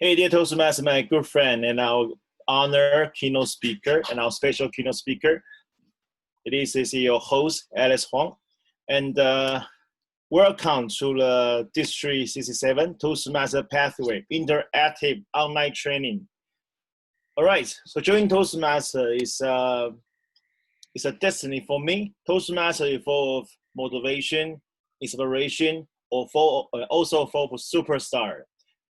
Hey, dear Toastmaster, my good friend and our honor keynote speaker and our special keynote speaker. This is your host, Alice Huang. And welcome to the District 67 Toastmaster Pathway Interactive Online Training. All right, so joining Toastmaster is a destiny for me. Toastmaster is full of motivation, inspiration, also for superstar.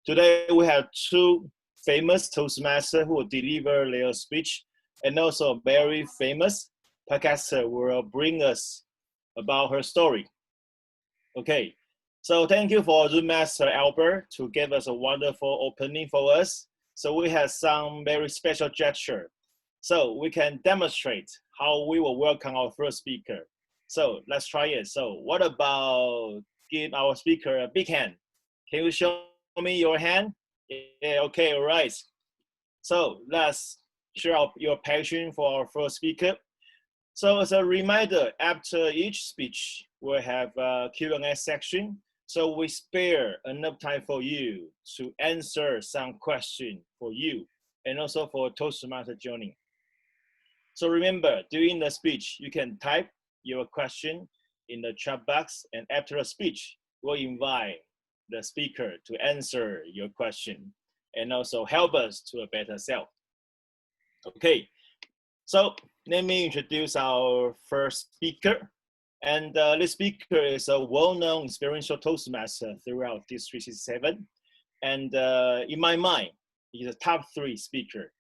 Today we have two famous Toastmasters who will deliver their speech, and also a very famous podcaster will bring us about her story. Okay, so thank you for Zoom Master Albert to give us a wonderful opening for us. So we have some very special gesture, so we can demonstrate how we will welcome our first speaker. So let's try it. So what about give our speaker a big hand? Can you show me your hand? Yeah, okay, all right. So let's share your passion for our first speaker. So as a reminder, after each speech, we'll have a Q&A section. So we spare enough time for you to answer some question for you and also for Toastmaster journey. So remember, during the speech, you can type your question in the chat box, and after the speech, we'll invite the speaker to answer your question and also help us to a better self. Okay, so let me introduce our first speaker. And this speaker is a well-known experiential Toastmaster throughout District 67. And in my mind, he's a top 3 speaker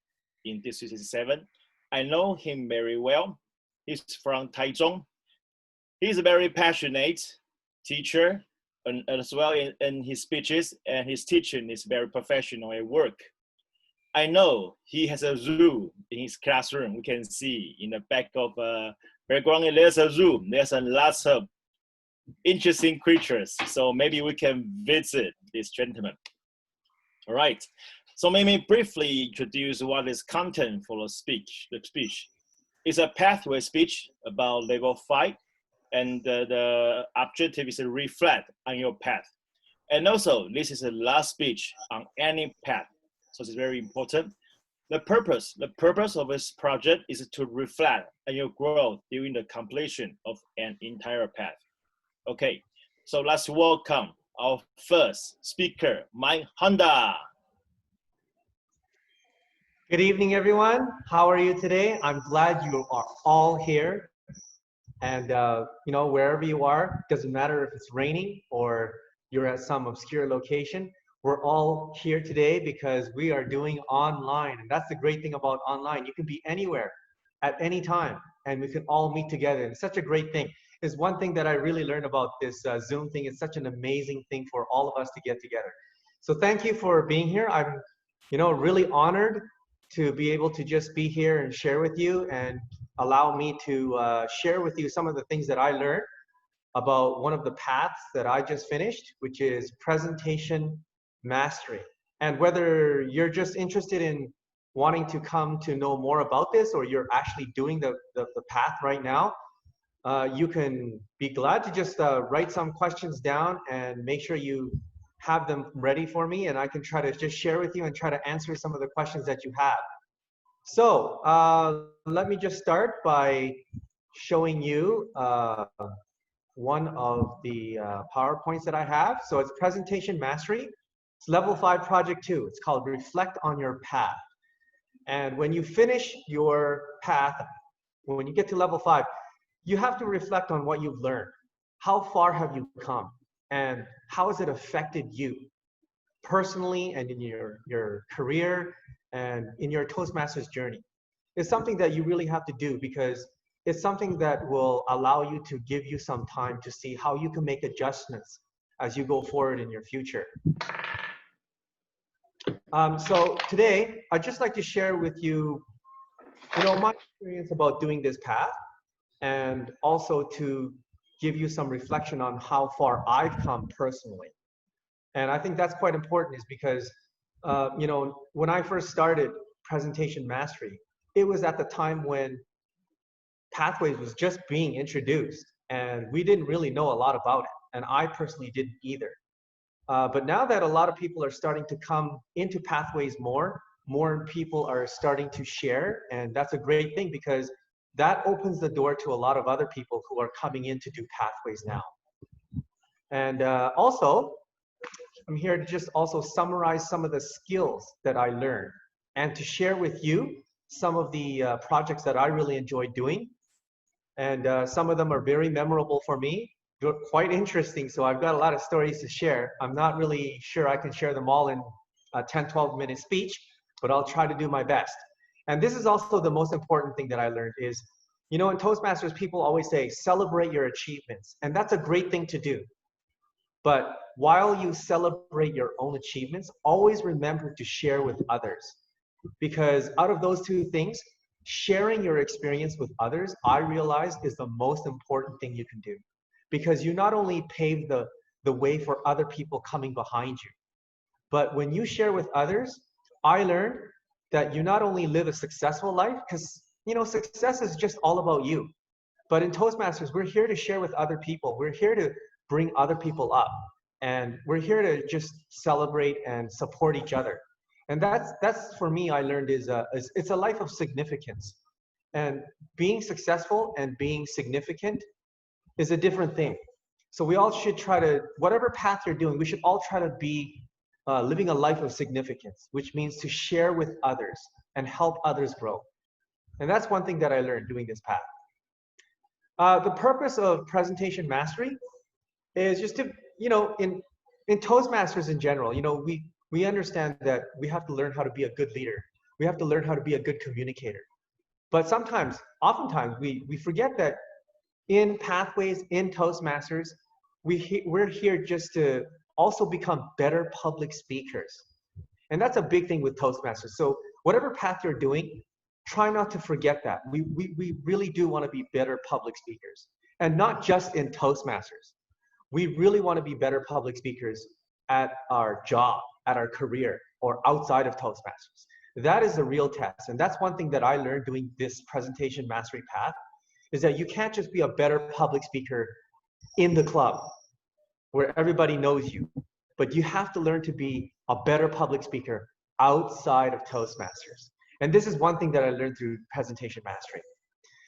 in District 67. I know him very well. He's from Taichung. He's a very passionate teacher, and as well in his speeches, and his teaching is very professional at work. I know he has a zoo in his classroom. We can see in the back of background, there's a zoo. There's a lots of interesting creatures. So maybe we can visit this gentleman. All right. So let me briefly introduce what is content for the speech. The speech is a pathway speech about level 5, and the objective is to reflect on your path. And also, this is the last speech on any path, so it's very important. The purpose of this project is to reflect on your growth during the completion of an entire path. Okay, so let's welcome our first speaker, Mike Honda. Good evening, everyone. How are you today? I'm glad you are all here. And, wherever you are, doesn't matter if it's raining or you're at some obscure location, we're all here today because we are doing online. And that's the great thing about online. You can be anywhere at any time, and we can all meet together. And it's such a great thing. It's one thing that I really learned about this Zoom thing. It's such an amazing thing for all of us to get together. So thank you for being here. I'm, really honored to be able to just be here and share with you, and allow me to share with you some of the things that I learned about one of the paths that I just finished, which is presentation mastery. And whether you're just interested in wanting to come to know more about this, or you're actually doing the path right now, you can be glad to just write some questions down and make sure you have them ready for me, and I can try to just share with you and try to answer some of the questions that you have. So let me just start by showing you one of the PowerPoints that I have. So it's presentation mastery. It's level 5 project 2. It's called reflect on your path. And when you finish your path, when you get to level 5, you have to reflect on what you've learned. How far have you come? And how has it affected you personally and in your career and in your Toastmasters journey? It's something that you really have to do, because it's something that will allow you to give you some time to see how you can make adjustments as you go forward in your future. So today, I'd just like to share with you, my experience about doing this path, and also to give you some reflection on how far I've come personally. And I think that's quite important, is because, when I first started presentation mastery, it was at the time when Pathways was just being introduced, and we didn't really know a lot about it. And I personally didn't either. But now that a lot of people are starting to come into Pathways more people are starting to share. And that's a great thing because that opens the door to a lot of other people who are coming in to do Pathways now. And also, I'm here to just also summarize some of the skills that I learned and to share with you some of the projects that I really enjoy doing. And some of them are very memorable for me. They're quite interesting, so I've got a lot of stories to share. I'm not really sure I can share them all in a 10, 12-minute speech, but I'll try to do my best. And this is also the most important thing that I learned is, you know, in Toastmasters, people always say, celebrate your achievements. And that's a great thing to do. But while you celebrate your own achievements, always remember to share with others. Because out of those two things, sharing your experience with others, I realized is the most important thing you can do. Because you not only pave the way for other people coming behind you, but when you share with others, I learned that you not only live a successful life, because you know success is just all about you. But in Toastmasters, we're here to share with other people. We're here to bring other people up. And we're here to just celebrate and support each other. And that's for me, I learned is it's a life of significance. And being successful and being significant is a different thing. So we all should try to, whatever path you're doing, we should all try to be living a life of significance, which means to share with others and help others grow. And that's one thing that I learned doing this path. The purpose of presentation mastery is just to, you know, in Toastmasters in general, you know, we understand that we have to learn how to be a good leader. We have to learn how to be a good communicator. But sometimes, oftentimes, we forget that in Pathways, in Toastmasters, we're here just to also become better public speakers. And that's a big thing with Toastmasters. So whatever path you're doing, try not to forget that. We really do want to be better public speakers. And not just in Toastmasters. We really want to be better public speakers at our job, at our career, or outside of Toastmasters. That is the real test. And that's one thing that I learned doing this presentation mastery path, is that you can't just be a better public speaker in the club where everybody knows you, but you have to learn to be a better public speaker outside of Toastmasters. And this is one thing that I learned through presentation mastery.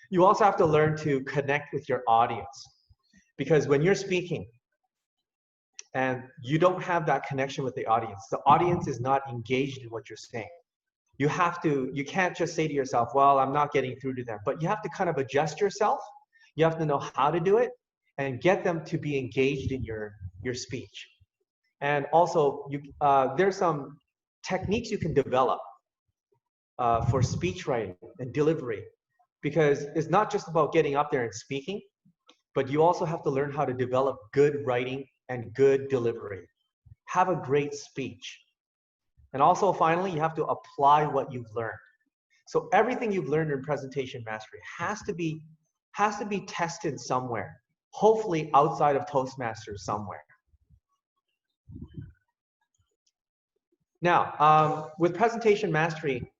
You also have to learn to connect with your audience, because when you're speaking and you don't have that connection with the audience is not engaged in what you're saying. You can't just say to yourself, well, I'm not getting through to them, but you have to kind of adjust yourself. You have to know how to do it and get them to be engaged in your speech. And also, there's some techniques you can develop for speech writing and delivery, because it's not just about getting up there and speaking, but you also have to learn how to develop good writing and good delivery. Have a great speech. And also, finally, you have to apply what you've learned. So everything you've learned in presentation mastery has to be tested somewhere, hopefully outside of Toastmasters somewhere. Now, with presentation mastery,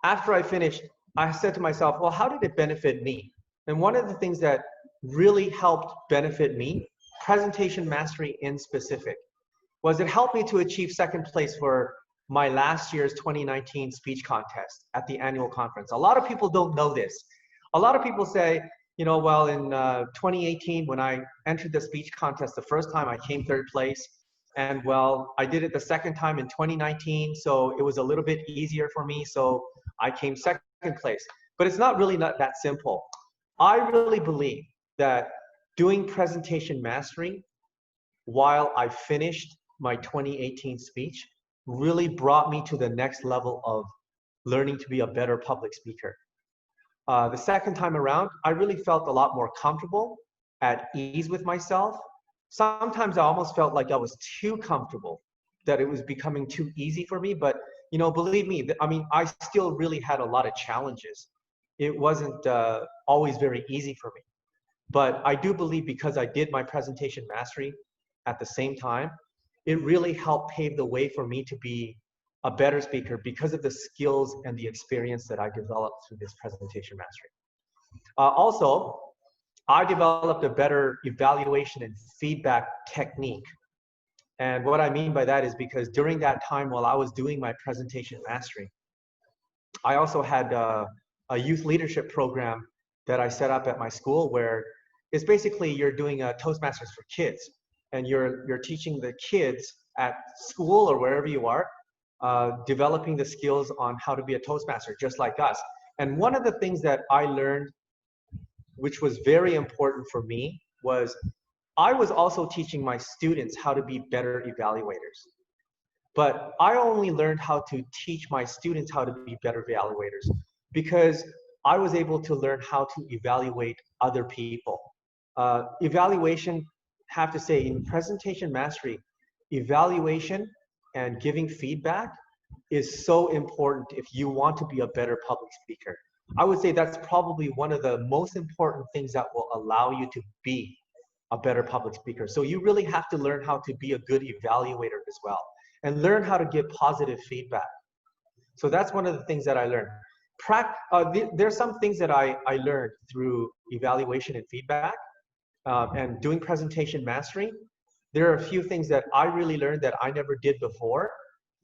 after I finished, I said to myself, well, how did it benefit me? And one of the things that really helped benefit me, presentation mastery in specific, was it helped me to achieve second place for my last year's 2019 speech contest at the annual conference. A lot of people don't know this. A lot of people say, you know, well, in 2018, when I entered the speech contest the first time, I came third place. And well, I did it the second time in 2019, so it was a little bit easier for me, so I came second place. But it's not really not that simple. I really believe that doing presentation mastery while I finished my 2018 speech really brought me to the next level of learning to be a better public speaker. The second time around, I really felt a lot more comfortable, at ease with myself. Sometimes I almost felt like I was too comfortable, that it was becoming too easy for me. But, you know, believe me, I mean, I still really had a lot of challenges. It wasn't always very easy for me. But I do believe because I did my presentation mastery at the same time, it really helped pave the way for me to be a better speaker because of the skills and the experience that I developed through this presentation mastery. Also, I developed a better evaluation and feedback technique. And what I mean by that is because during that time while I was doing my presentation mastery, I also had a youth leadership program that I set up at my school where it's basically you're doing a Toastmasters for kids, and you're teaching the kids at school or wherever you are, developing the skills on how to be a Toastmaster, just like us. And one of the things that I learned, which was very important for me, was I was also teaching my students how to be better evaluators. But I only learned how to teach my students how to be better evaluators because I was able to learn how to evaluate other people. Evaluation, have to say, in presentation mastery, evaluation and giving feedback is so important if you want to be a better public speaker. I would say that's probably one of the most important things that will allow you to be a better public speaker. So you really have to learn how to be a good evaluator as well, and learn how to give positive feedback. So that's one of the things that I learned. There's some things that I learned through evaluation and feedback and doing presentation mastery. There are a few things that I really learned that I never did before.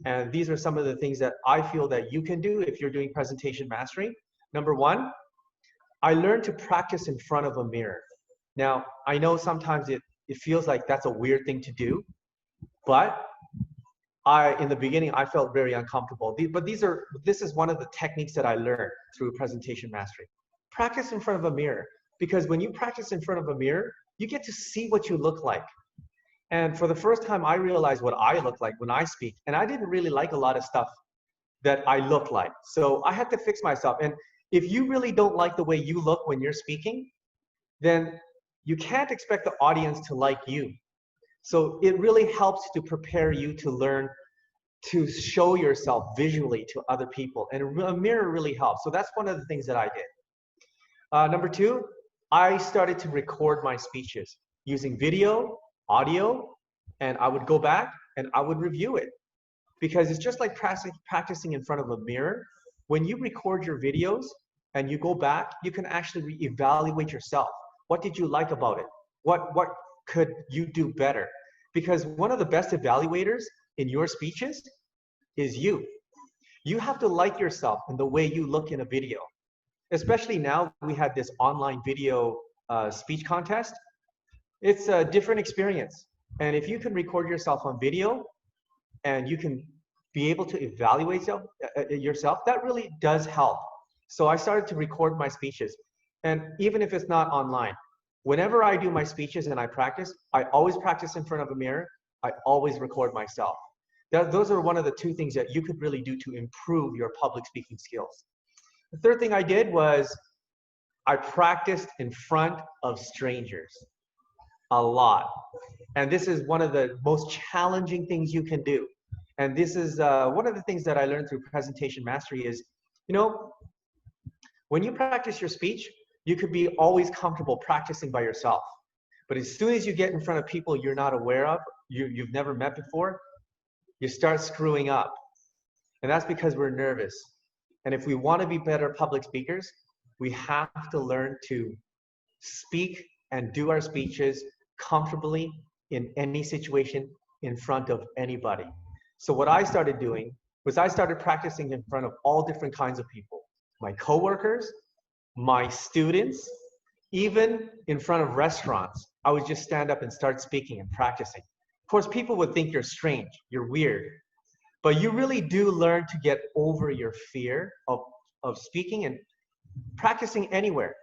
And these are some of the things that I feel that you can do if you're doing presentation mastery. Number one, I learned to practice in front of a mirror. Now, I know sometimes it feels like that's a weird thing to do, but in the beginning, I felt very uncomfortable. But this is one of the techniques that I learned through presentation mastery. Practice in front of a mirror, because when you practice in front of a mirror, you get to see what you look like. And for the first time, I realized what I look like when I speak. And I didn't really like a lot of stuff that I look like. So I had to fix myself. And if you really don't like the way you look when you're speaking, then you can't expect the audience to like you. So it really helps to prepare you to learn to show yourself visually to other people. And a mirror really helps. So that's one of the things that I did. Number two, I started to record my speeches using video, audio, and I would go back and I would review it. Because it's just like practicing in front of a mirror. When you record your videos and you go back, you can actually evaluate yourself. What did you like about it? What could you do better? Because one of the best evaluators in your speeches is you. You have to like yourself and the way you look in a video. Especially now we had this online video speech contest. It's a different experience. And if you can record yourself on video and you can be able to evaluate yourself, that really does help. So I started to record my speeches. And even if it's not online, whenever I do my speeches and I always practice in front of a mirror. I always record myself. Those are one of the two things that you could really do to improve your public speaking skills. The third thing I did was I practiced in front of strangers a lot. And this is one of the most challenging things you can do. And this is one of the things that I learned through presentation mastery is, when you practice your speech, you could be always comfortable practicing by yourself. But as soon as you get in front of people you're not aware of, you've never met before, you start screwing up. And that's because we're nervous. And if we want to be better public speakers, we have to learn to speak and do our speeches comfortably in any situation in front of anybody. So what I started doing was I started practicing in front of all different kinds of people. My coworkers, my students, even in front of restaurants. I would just stand up and start speaking and practicing. Of course, people would think you're strange, you're weird, but you really do learn to get over your fear of speaking and practicing anywhere.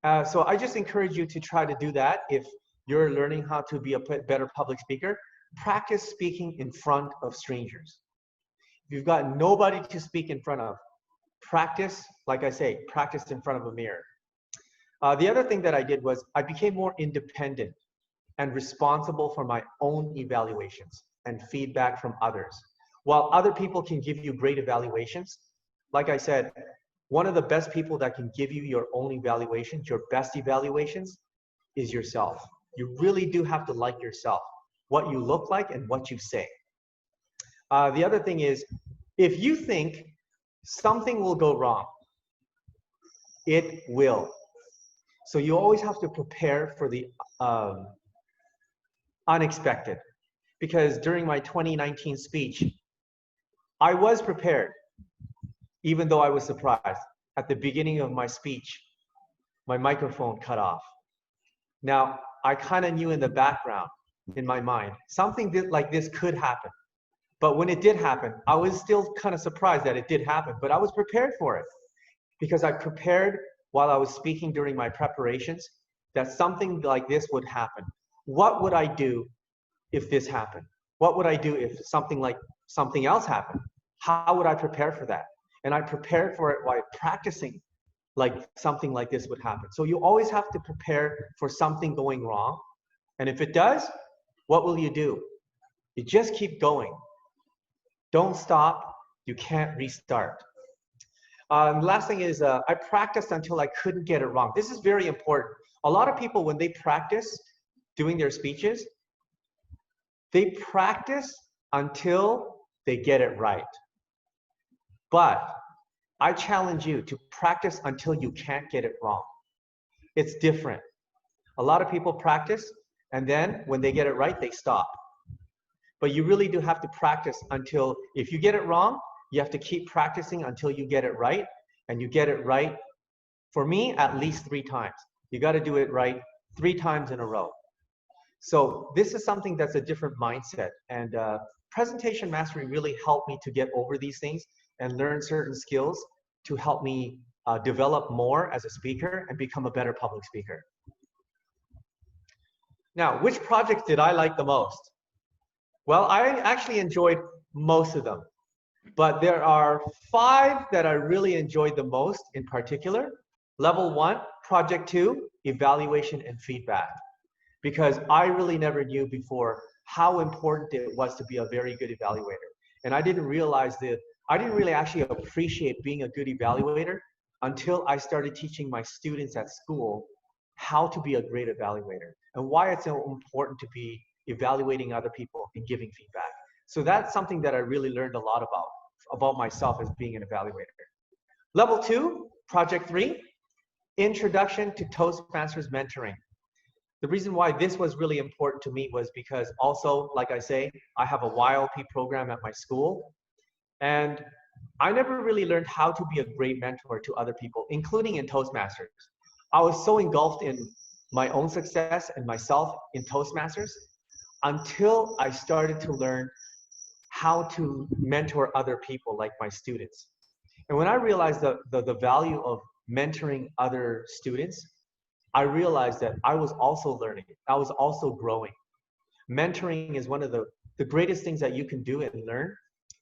So I just encourage you to try to do that. If you're learning how to be a better public speaker, practice speaking in front of strangers. If you've got nobody to speak in front of, practice, like I say, practice in front of a mirror. The other thing that I did was I became more independent and responsible for my own evaluations and feedback from others. While other people can give you great evaluations, like I said, one of the best people that can give you your own evaluations, your best evaluations, is yourself. You really do have to like yourself, what you look like and what you say. The other thing is, if you think something will go wrong, it will. So you always have to prepare for the unexpected. because during my 2019 speech, I was prepared, even though I was surprised. At the beginning of my speech, my microphone cut off. Now, I kind of knew in the background, in my mind, something like this could happen. But when it did happen, I was still kind of surprised that it did happen, but I was prepared for it because I prepared while I was speaking during my preparations that something like this would happen. What would I do if this happened? What would I do if something else happened? How would I prepare for that? And I prepared for it by practicing like something like this would happen. So you always have to prepare for something going wrong. And if it does, what will you do? You just keep going. Don't stop. You can't restart. Last thing is I practiced until I couldn't get it wrong. This is very important. A lot of people, when they practice doing their speeches, they practice until they get it right. But I challenge you to practice until you can't get it wrong. It's different. A lot of people practice, and then when they get it right, they stop. But you really do have to practice until, if you get it wrong, you have to keep practicing until you get it right. And you get it right, for me, at least 3 times. You got to do it right 3 times in a row. So this is something that's a different mindset. And presentation mastery really helped me to get over these things and learn certain skills to help me develop more as a speaker and become a better public speaker. Now, which projects did I like the most? Well, I actually enjoyed most of them, but there are 5 that I really enjoyed the most in particular. Level 1, Project 2, Evaluation and Feedback. Because I really never knew before how important it was to be a very good evaluator. And I didn't realize that, I didn't really actually appreciate being a good evaluator until I started teaching my students at school how to be a great evaluator and why it's so important to be evaluating other people and giving feedback. So that's something that I really learned a lot about myself as being an evaluator. Level 2, Project 3, Introduction to Toastmasters Mentoring. The reason why this was really important to me was because also, like I say, I have a YLP program at my school, and I never really learned how to be a great mentor to other people, including in Toastmasters. I was so engulfed in my own success and myself in Toastmasters until I started to learn how to mentor other people like my students. And when I realized the value of mentoring other students, I realized that I was also learning. I was also growing. Mentoring is one of the greatest things that you can do and learn.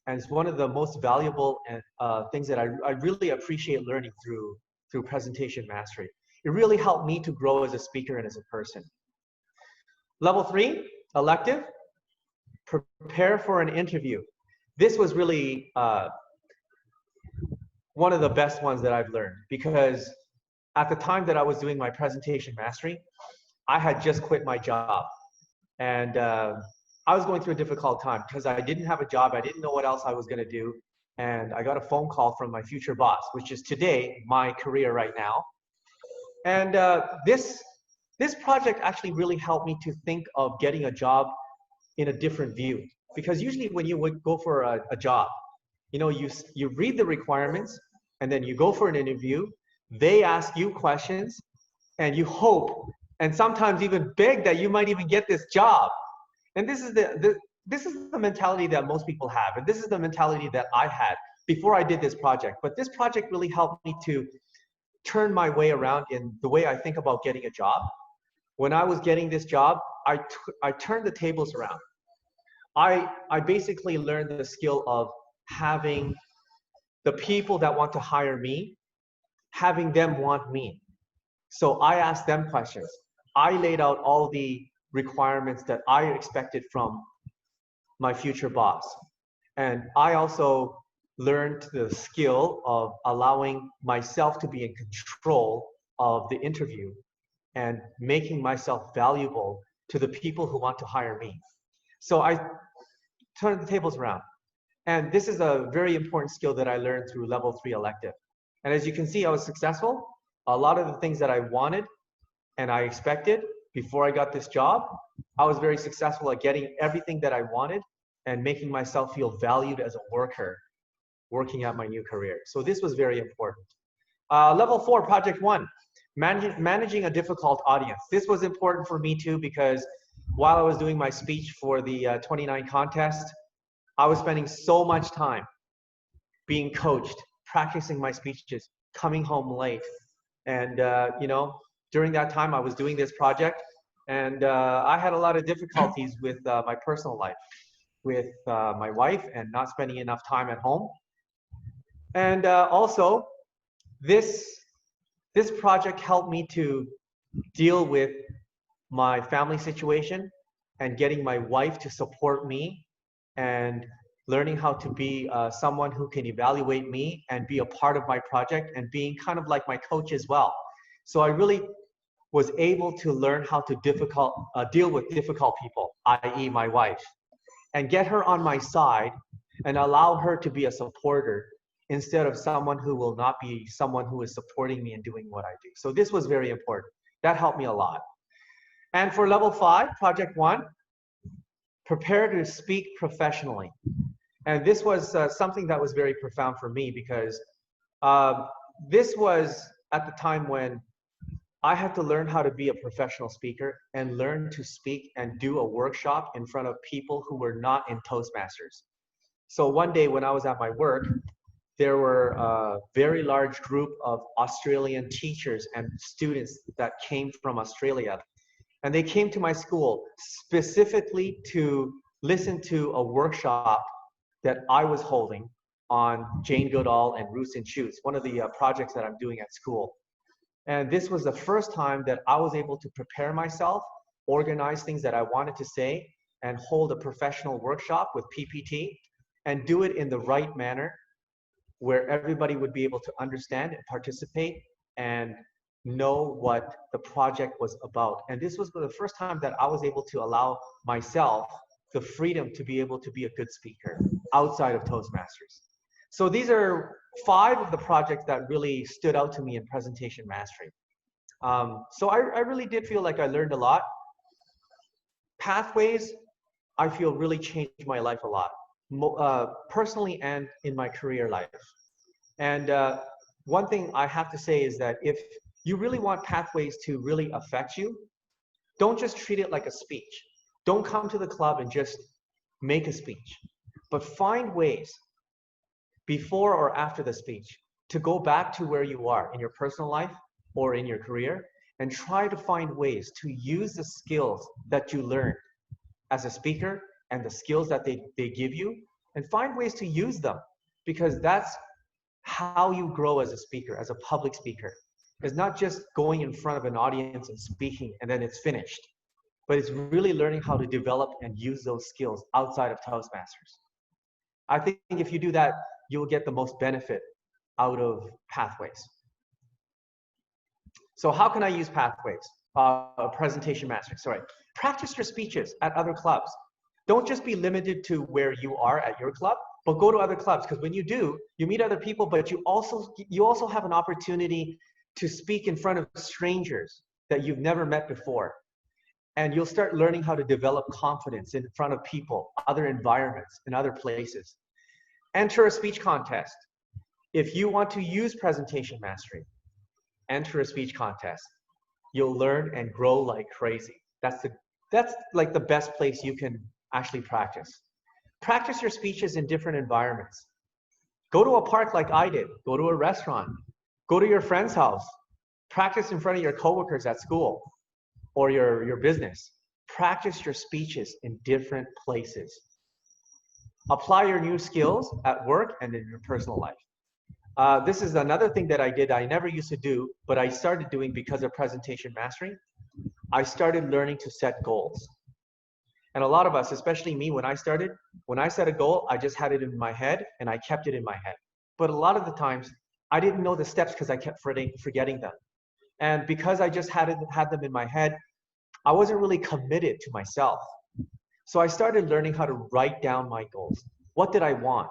And it's one of the most valuable things that I really appreciate learning through presentation mastery. It really helped me to grow as a speaker and as a person. Level 3, elective, prepare for an interview. This was really one of the best ones that I've learned, because at the time that I was doing my presentation mastery, I had just quit my job. And I was going through a difficult time because I didn't have a job. I didn't know what else I was going to do. And I got a phone call from my future boss, which is today my career right now. And this project actually really helped me to think of getting a job in a different view. Because usually when you would go for a job, you know, you read the requirements and then you go for an interview. They ask you questions and you hope and sometimes even beg that you might even get this job. And this is the mentality that most people have. And this is the mentality that I had before I did this project. But this project really helped me to turn my way around in the way I think about getting a job. When I was getting this job, I turned the tables around. I basically learned the skill of having the people that want to hire me, having them want me. So I asked them questions. I laid out all the requirements that I expected from my future boss. And I also learned the skill of allowing myself to be in control of the interview and making myself valuable to the people who want to hire me. So I turned the tables around. And this is a very important skill that I learned through level 3 elective. And as you can see, I was successful. A lot of the things that I wanted and I expected, before I got this job, I was very successful at getting everything that I wanted and making myself feel valued as a worker working at my new career. So this was very important. Level 4, project 1, managing a difficult audience. This was important for me too, because while I was doing my speech for the 29 contest, I was spending so much time being coached, practicing my speeches, coming home late. And, you know, during that time I was doing this project, and I had a lot of difficulties with my personal life, with my wife, and not spending enough time at home. And also, this project helped me to deal with my family situation and getting my wife to support me and learning how to be someone who can evaluate me and be a part of my project and being kind of like my coach as well. So I really was able to learn how to deal with difficult people, i.e. my wife, and get her on my side and allow her to be a supporter instead of someone who will not be someone who is supporting me and doing what I do. So this was very important. That helped me a lot. And for level 5, project 1, prepare to speak professionally. And this was something that was very profound for me, because this was at the time when I had to learn how to be a professional speaker and learn to speak and do a workshop in front of people who were not in Toastmasters. So one day when I was at my work, there were a very large group of Australian teachers and students that came from Australia. And they came to my school specifically to listen to a workshop that I was holding on Jane Goodall and Roost & Shoots, one of the projects that I'm doing at school. And this was the first time that I was able to prepare myself, organize things that I wanted to say, and hold a professional workshop with PPT, and do it in the right manner where everybody would be able to understand and participate and know what the project was about. And this was the first time that I was able to allow myself the freedom to be able to be a good speaker outside of Toastmasters. So these are 5 of the projects that really stood out to me in presentation mastery. So I really did feel like I learned a lot. Pathways, I feel really changed my life a lot, personally and in my career life. And one thing I have to say is that if you really want pathways to really affect you, don't just treat it like a speech. Don't come to the club and just make a speech, but find ways before or after the speech to go back to where you are in your personal life or in your career, and try to find ways to use the skills that you learned as a speaker and the skills that they give you, and find ways to use them, because that's how you grow as a speaker, as a public speaker. It's not just going in front of an audience and speaking and then it's finished, but it's really learning how to develop and use those skills outside of Toastmasters. I think if you do that, you'll get the most benefit out of pathways. So how can I use pathways? Presentation mastery, sorry. Practice your speeches at other clubs. Don't just be limited to where you are at your club, but go to other clubs, because when you do, you meet other people, but you also have an opportunity to speak in front of strangers that you've never met before. And you'll start learning how to develop confidence in front of people, other environments, and other places. Enter a speech contest. If you want to use presentation mastery, enter a speech contest. You'll learn and grow like crazy. That's like the best place you can actually practice. Practice your speeches in different environments. Go to a park like I did. Go to a restaurant. Go to your friend's house. Practice in front of your coworkers at school or your business. Practice your speeches in different places. Apply your new skills at work and in your personal life. This is another thing that I did I never used to do, but I started doing because of presentation mastery. I started learning to set goals. And a lot of us, especially me, when I set a goal, I just had it in my head and I kept it in my head. But a lot of the times, I didn't know the steps because I kept forgetting them. And because I just had them in my head, I wasn't really committed to myself. So I started learning how to write down my goals. What did I want?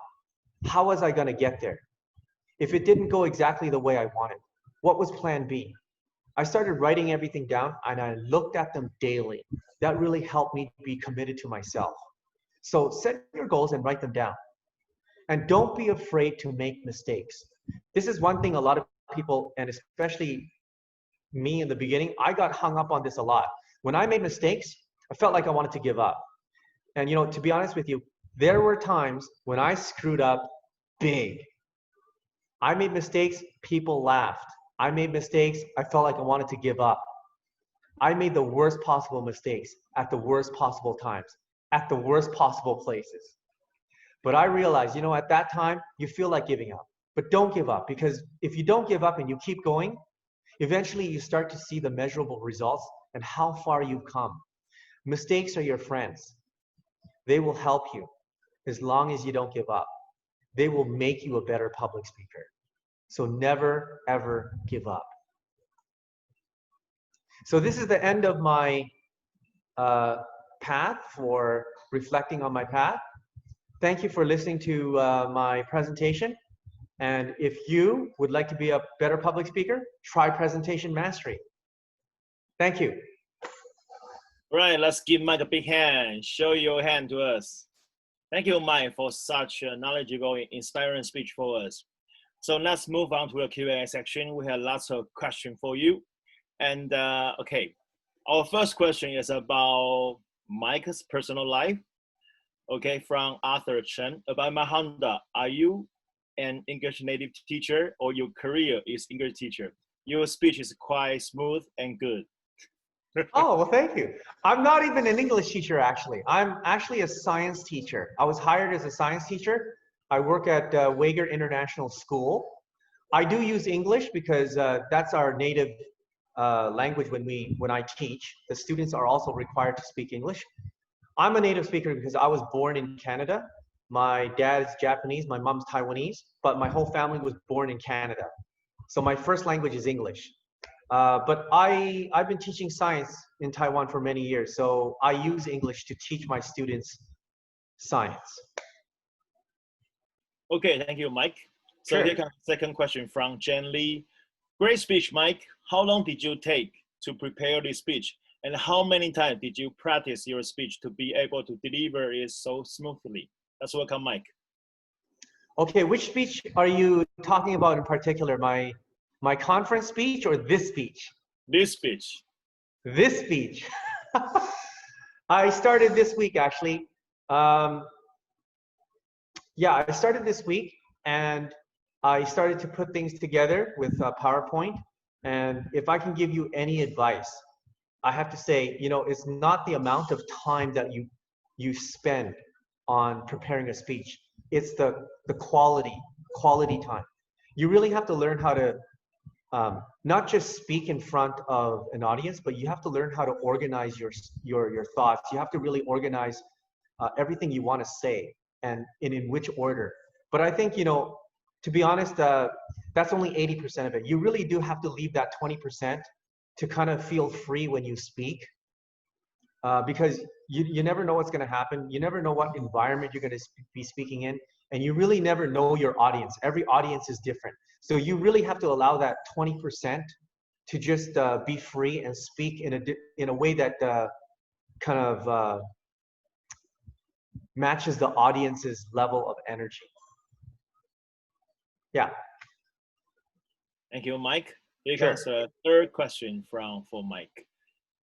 How was I going to get there? If it didn't go exactly the way I wanted, what was plan B? I started writing everything down and I looked at them daily. That really helped me be committed to myself. So set your goals and write them down. And don't be afraid to make mistakes. This is one thing a lot of people, and especially me in the beginning, I got hung up on this a lot. When I made mistakes, I felt like I wanted to give up. And you know, to be honest with you, there were times when I screwed up big. I made mistakes, people laughed. I made mistakes, I felt like I wanted to give up. I made the worst possible mistakes at the worst possible times, at the worst possible places. But I realized, you know, at that time, you feel like giving up. But don't give up, because if you don't give up and you keep going, eventually you start to see the measurable results and how far you've come. Mistakes are your friends. They will help you as long as you don't give up. They will make you a better public speaker. So never, ever give up. So this is the end of my path for reflecting on my path. Thank you for listening to my presentation. And if you would like to be a better public speaker, try presentation mastery. Thank you. Right, let's give Mike a big hand. Show your hand to us. Thank you, Mike, for such a knowledgeable, inspiring speech for us. So let's move on to the Q&A section. We have lots of questions for you. And okay, our first question is about Mike's personal life. Okay, from Arthur Chen. About Mahanda, are you an English native teacher or your career is English teacher? Your speech is quite smooth and good. Oh, well, thank you. I'm not even an English teacher, actually. I'm actually a science teacher. I was hired as a science teacher. I work at Wager International School. I do use English because that's our native language when I teach. The students are also required to speak English. I'm a native speaker because I was born in Canada. My dad is Japanese, my mom's Taiwanese, but my whole family was born in Canada. So my first language is English. But I've been teaching science in Taiwan for many years, so I use English to teach my students science. Okay, thank you, Mike. So Sure. here comes the second question from Jen Lee. Great speech, Mike. How long did you take to prepare this speech? And how many times did you practice your speech to be able to deliver it so smoothly? Let's welcome Mike. Okay, which speech are you talking about in particular? My conference speech or this speech? This speech. This speech. I started this week, actually. Yeah, I started this week, and I started to put things together with PowerPoint. And if I can give you any advice, I have to say, you know, it's not the amount of time that you spend on preparing a speech. It's the quality time. You really have to learn how to not just speak in front of an audience, but you have to learn how to organize your thoughts. You have to really organize everything you want to say and in which order. But I think, you know, to be honest, that's only 80% of it. You really do have to leave that 20% to kind of feel free when you speak, because you never know what's going to happen. You never know what environment you're going to be speaking in, and you really never know your audience. Every audience is different. So you really have to allow that 20% to just be free and speak in a way that kind of matches the audience's level of energy. Yeah. Thank you, Mike. Here Sure. comes the third question for Mike.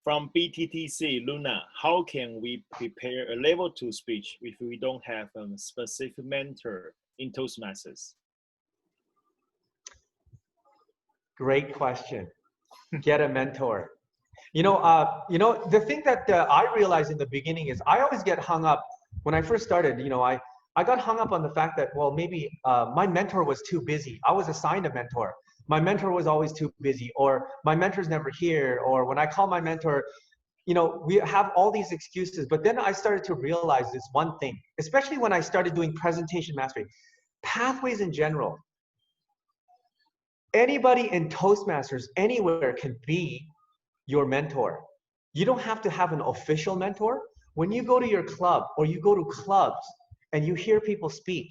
From BTTC, Luna, how can we prepare a level 2 speech if we don't have a specific mentor in Toastmasters? Great question. Get a mentor. You know, the thing that I realized in the beginning is I always get hung up when I first started. You know, I got hung up on the fact that, well, maybe my mentor was too busy. I was assigned a mentor. My mentor was always too busy, or my mentor's never here, or when I call my mentor, you know, we have all these excuses. But then I started to realize this one thing, especially when I started doing presentation mastery, pathways in general. Anybody in Toastmasters anywhere can be your mentor. You don't have to have an official mentor. When you go to your club or you go to clubs and you hear people speak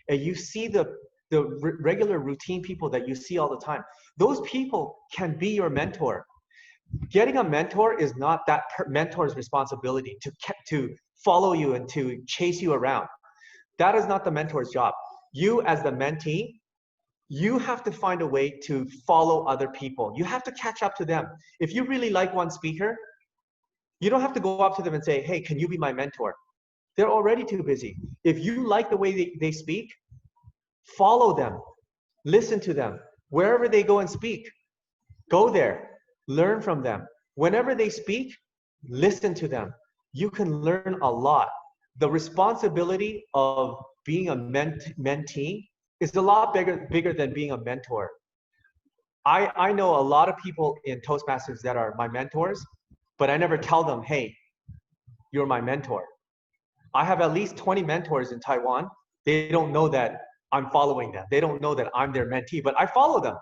and you see the regular routine people that you see all the time, those people can be your mentor. Getting a mentor is not that mentor's responsibility to follow you and to chase you around. That is not the mentor's job. You as the mentee, you have to find a way to follow other people. You have to catch up to them. If you really like one speaker, you don't have to go up to them and say, hey, can you be my mentor? They're already too busy. If you like the way they speak, follow them, listen to them. Wherever they go and speak, go there, learn from them. Whenever they speak, listen to them. You can learn a lot. The responsibility of being a mentee is a lot bigger than being a mentor. I know a lot of people in Toastmasters that are my mentors, but I never tell them, hey, you're my mentor. I have at least 20 mentors in Taiwan. They don't know that I'm following them. They don't know that I'm their mentee, but I follow them.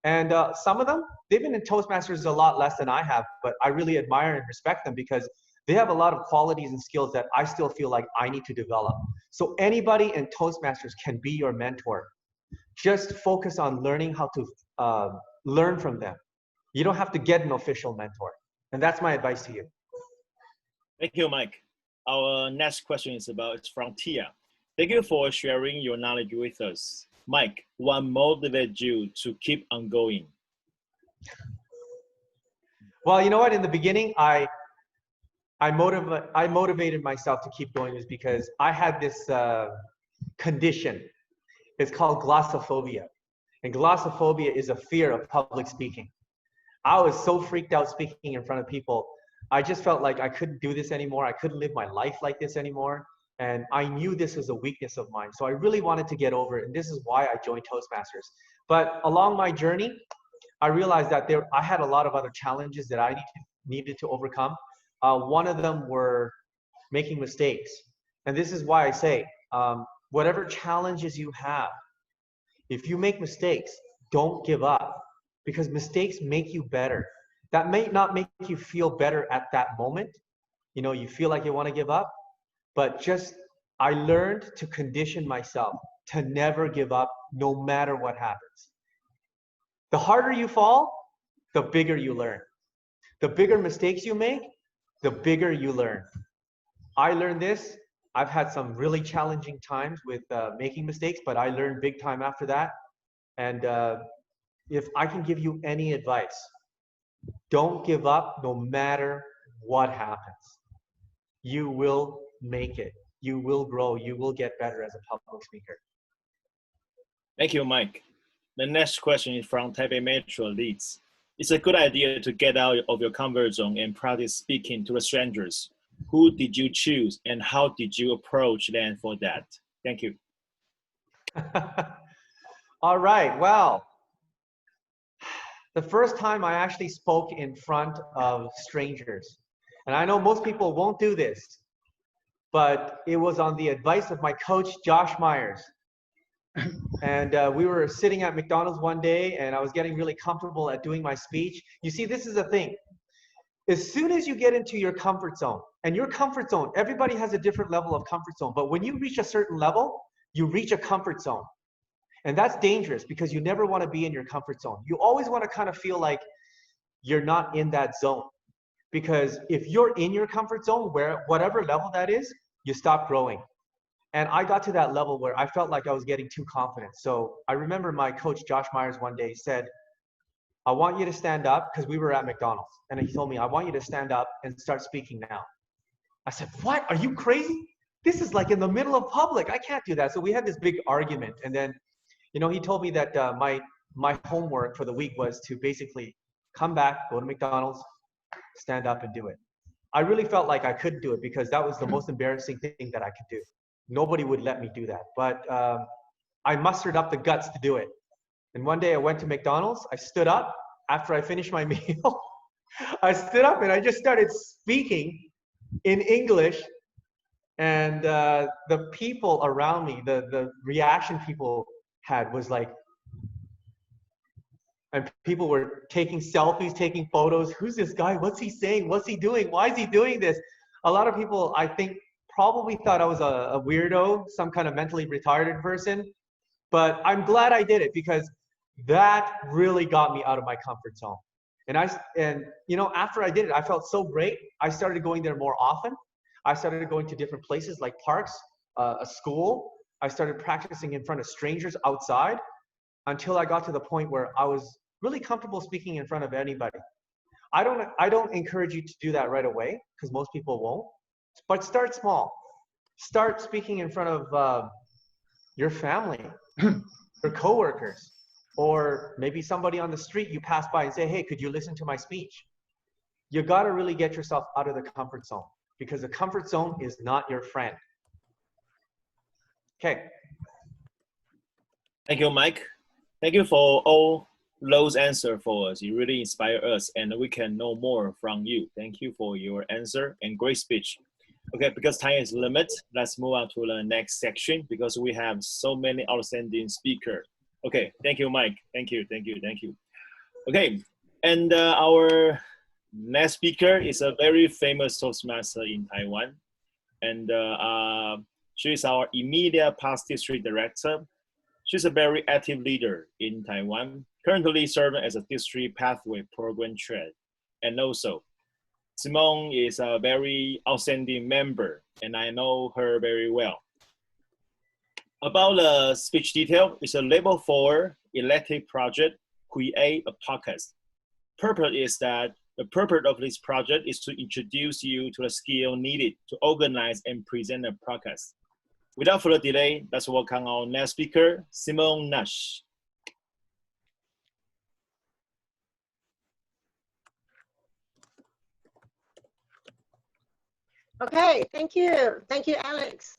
And some of them, they've been in Toastmasters a lot less than I have, but I really admire and respect them because they have a lot of qualities and skills that I still feel like I need to develop. So anybody in Toastmasters can be your mentor. Just focus on learning how to learn from them. You don't have to get an official mentor. And that's my advice to you. Thank you, Mike. Our next question is from Tia. Thank you for sharing your knowledge with us. Mike, what motivated you to keep on going? Well, you know what? In the beginning, I motivated myself to keep going is because I had this condition. It's called glossophobia. And glossophobia is a fear of public speaking. I was so freaked out speaking in front of people. I just felt like I couldn't do this anymore. I couldn't live my life like this anymore. And I knew this was a weakness of mine. So I really wanted to get over it. And this is why I joined Toastmasters. But along my journey, I realized that I had a lot of other challenges that I needed to overcome. One of them were making mistakes. And this is why I say, whatever challenges you have, if you make mistakes, don't give up, because mistakes make you better. That may not make you feel better at that moment. You know, you feel like you want to give up, but I learned to condition myself to never give up no matter what happens. The harder you fall, the bigger you learn. The bigger mistakes you make, the bigger you learn. I learned this. I've had some really challenging times with making mistakes, but I learned big time after that. And if I can give you any advice, don't give up no matter what happens. You will make it. You will grow. You will get better as a public speaker. Thank you, Mike. The next question is from Taipei Metro Leeds. It's a good idea to get out of your comfort zone and practice speaking to the strangers. Who did you choose and how did you approach them for that? Thank you. All right, well, the first time I actually spoke in front of strangers, and I know most people won't do this, but it was on the advice of my coach, Josh Myers. And we were sitting at McDonald's one day and I was getting really comfortable at doing my speech. You see, this is the thing. As soon as you get into your comfort zone, and your comfort zone, everybody has a different level of comfort zone, but when you reach a certain level, you reach a comfort zone. And that's dangerous because you never want to be in your comfort zone. You always want to kind of feel like you're not in that zone. Because if you're in your comfort zone, whatever level that is, you stop growing. And I got to that level where I felt like I was getting too confident. So I remember my coach, Josh Myers, one day said, I want you to stand up, because we were at McDonald's. And he told me, I want you to stand up and start speaking now. I said, what? Are you crazy? This is like in the middle of public. I can't do that. So we had this big argument. And then, you know, he told me that my homework for the week was to basically come back, go to McDonald's, stand up and do it. I really felt like I couldn't do it because that was the most embarrassing thing that I could do. Nobody would let me do that. But I mustered up the guts to do it. And one day I went to McDonald's. I stood up after I finished my meal. I stood up and I just started speaking in English. And the people around me, the reaction people had was like, and people were taking selfies, taking photos. Who's this guy? What's he saying? What's he doing? Why is he doing this? A lot of people, I think, probably thought I was a weirdo, some kind of mentally retarded person. But I'm glad I did it because that really got me out of my comfort zone. And you know, after I did it, I felt so great. I started going there more often. I started going to different places like parks, a school. I started practicing in front of strangers outside until I got to the point where I was really comfortable speaking in front of anybody. I don't encourage you to do that right away because most people won't. But start small. Start speaking in front of your family, your coworkers, or maybe somebody on the street you pass by and say, hey, could you listen to my speech? You got to really get yourself out of the comfort zone because the comfort zone is not your friend. Okay. Thank you, Mike. Thank you for all those answers for us. You really inspire us and we can know more from you. Thank you for your answer and great speech. Okay, because time is limited, let's move on to the next section because we have so many outstanding speakers. Okay, thank you, Mike. Thank you. Okay, and our next speaker is a very famous Toastmaster in Taiwan. And she is our immediate past district director. She's a very active leader in Taiwan, currently serving as a district pathway program chair. And also, Simone is a very outstanding member, and I know her very well. About the speech detail, it's a level 4 elective project, create a podcast. The purpose of this project is to introduce you to the skill needed to organize and present a podcast. Without further delay, let's welcome our next speaker, Simone Nash. Okay, thank you. Thank you, Alex.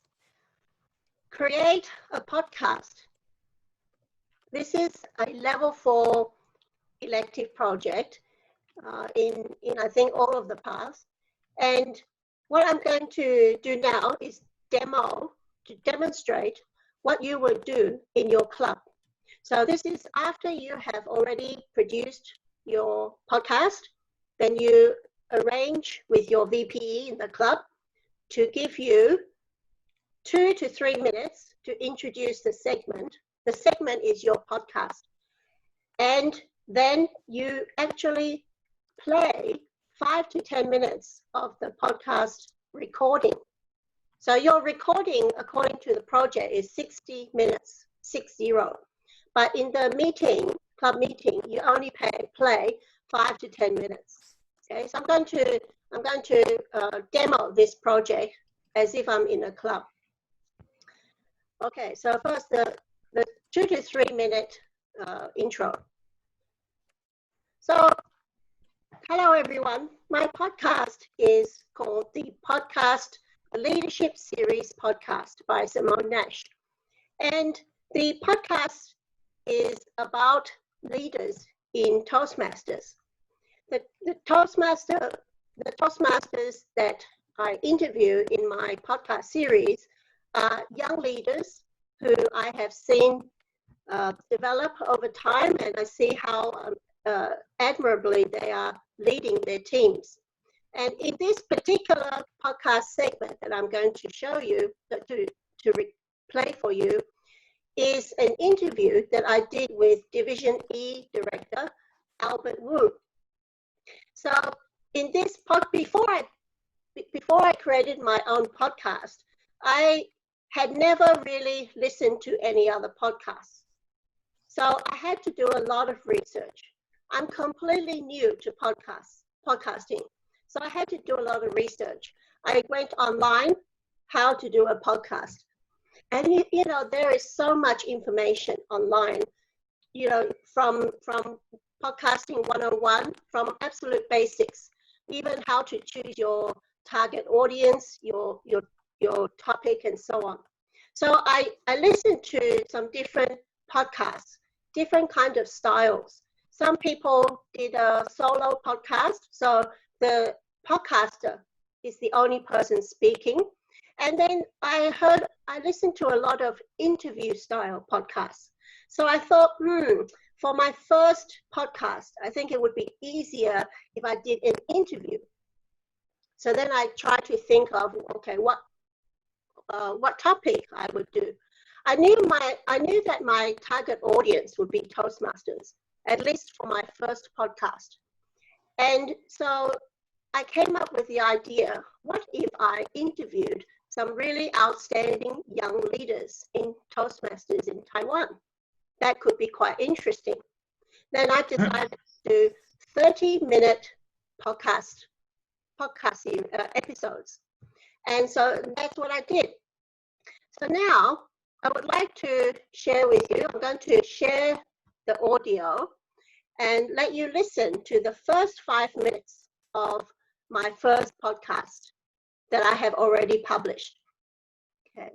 Create a podcast. This is a level 4 elective project in I think all of the paths. And what I'm going to do now is to demonstrate what you would do in your club. So this is after you have already produced your podcast, then you arrange with your VPE in the club to give you 2 to 3 minutes to introduce the segment. The segment is your podcast. And then you actually play 5 to 10 minutes of the podcast recording. So your recording, according to the project, is 60 minutes, 60. But in the meeting, club meeting, you only play 5 to 10 minutes. Okay, so I'm going to demo this project as if I'm in a club. Okay, so first the 2 to 3 minute intro. So, hello everyone. My podcast is called the Podcast Leadership Series Podcast by Simone Nash. And the podcast is about leaders in Toastmasters. The Toastmasters that I interview in my podcast series are young leaders who I have seen develop over time, and I see how admirably they are leading their teams. And in this particular podcast segment that I'm going to show you, to play for you, is an interview that I did with Division E Director Albert Wu. So in this before I created my own podcast, I had never really listened to any other podcasts. So I had to do a lot of research. I'm completely new to podcasting. So I had to do a lot of research. I went online, how to do a podcast. And you know, there is so much information online, you know, from podcasting 101, from absolute basics, even how to choose your target audience, your topic, and so on. So I listened to some different podcasts, different kind of styles. Some people did a solo podcast, so the podcaster is the only person speaking. And then I listened to a lot of interview style podcasts. So I thought, for my first podcast, I think it would be easier if I did an interview. So then I tried to think of, okay, what topic I would do. I knew that my target audience would be Toastmasters, at least for my first podcast. And so I came up with the idea, what if I interviewed some really outstanding young leaders in Toastmasters in Taiwan? That could be quite interesting. Then I decided to do 30-minute podcast episodes. And so that's what I did. So now I would like to share with you, I'm going to share the audio and let you listen to the first 5 minutes of my first podcast that I have already published. Okay.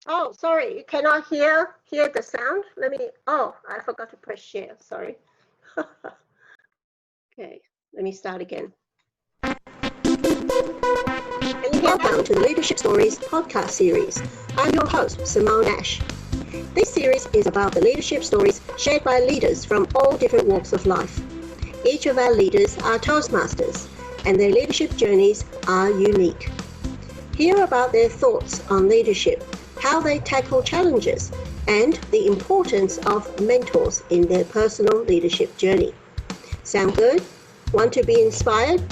Oh, sorry, you cannot hear the sound. I forgot to press share, sorry. Okay, let me start again. Welcome to the Leadership Stories podcast series. I'm your host, Simone Nash. This series is about the leadership stories shared by leaders from all different walks of life. Each of our leaders are Toastmasters, and their leadership journeys are unique. Hear about their thoughts on leadership, how they tackle challenges, and the importance of mentors in their personal leadership journey. Sound good? Want to be inspired?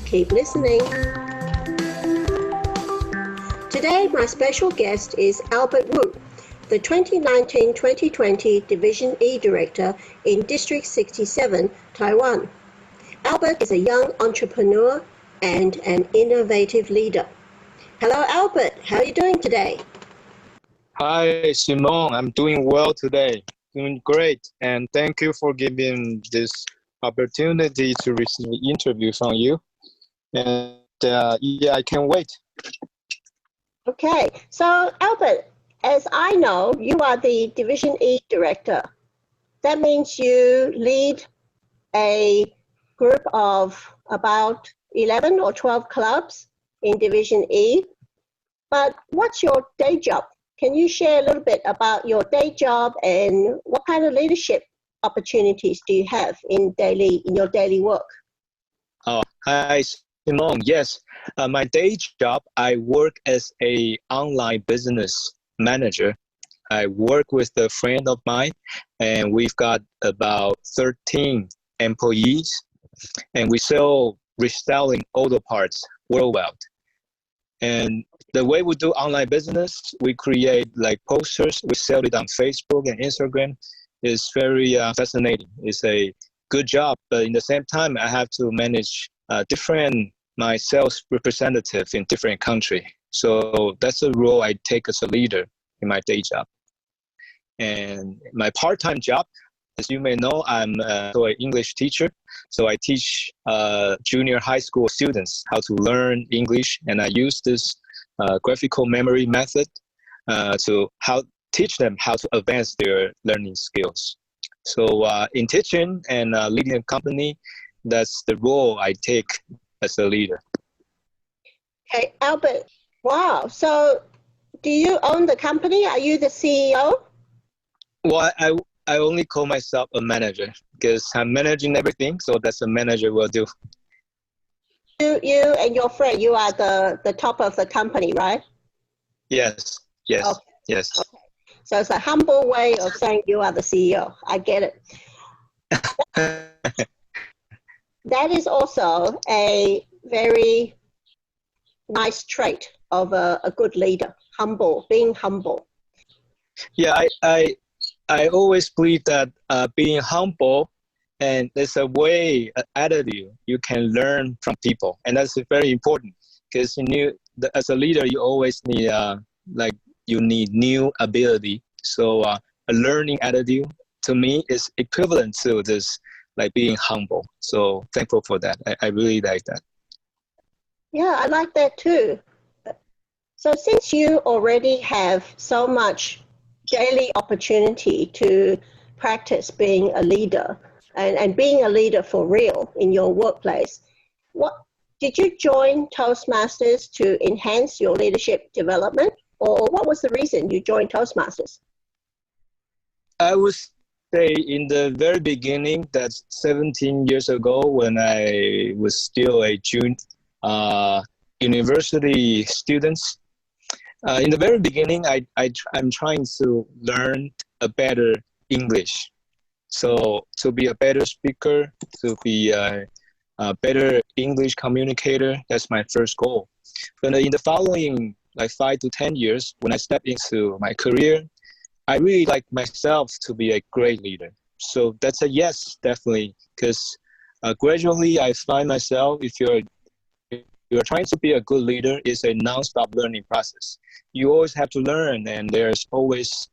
Keep listening. Today, my special guest is Albert Wu, the 2019-2020 Division E Director in District 67, Taiwan. Albert is a young entrepreneur and an innovative leader. Hello, Albert. How are you doing today? Hi, Simone. I'm doing well today. Doing great. And thank you for giving this opportunity to receive an interview from you. And I can't wait. Okay. So, Albert, as I know, you are the Division E Director. That means you lead a group of about 11 or 12 clubs in Division E. But what's your day job? Can you share a little bit about your day job and what kind of leadership opportunities do you have in your daily work? Oh, hi, Simone. Yes, my day job, I work as a online business manager. I work with a friend of mine, and we've got about 13 employees, and we sell reselling auto parts worldwide. And the way we do online business, we create like posters, we sell it on Facebook and Instagram. It's very fascinating. It's a good job, but in the same time, I have to manage my sales representative in different country. So that's a role I take as a leader in my day job. And my part-time job, as you may know, I'm also an English teacher. So I teach junior high school students how to learn English, and I use this graphical memory method to teach them how to advance their learning skills. So in teaching and leading a company, that's the role I take as a leader. Okay, Albert, wow. So do you own the company? Are you the CEO? Well, I only call myself a manager because I'm managing everything, so that's a manager will do. You and your friend, you are the top of the company, right? Yes. Okay. Yes. Okay. So it's a humble way of saying you are the CEO. I get it. That is also a very nice trait of a good leader, being humble. Yeah, I always believe that being humble, and there's a way, an attitude you can learn from people, and that's very important because as a leader, you always need like you need new ability. So a learning attitude to me is equivalent to this, like being humble. So thankful for that. I really like that. Yeah, I like that too. So since you already have so much daily opportunity to practice being a leader and being a leader for real in your workplace, what did you join Toastmasters to enhance your leadership development, or what was the reason you joined Toastmasters? I would say in the very beginning, that's 17 years ago when I was still a university student. In the very beginning, I'm trying to learn a better English. So to be a better speaker, to be a better English communicator, that's my first goal. But in the following like 5 to 10 years, when I step into my career, I really like myself to be a great leader. So that's a yes, definitely, because gradually I find myself, if you're trying to be a good leader, it's a non-stop learning process. You always have to learn, and there's always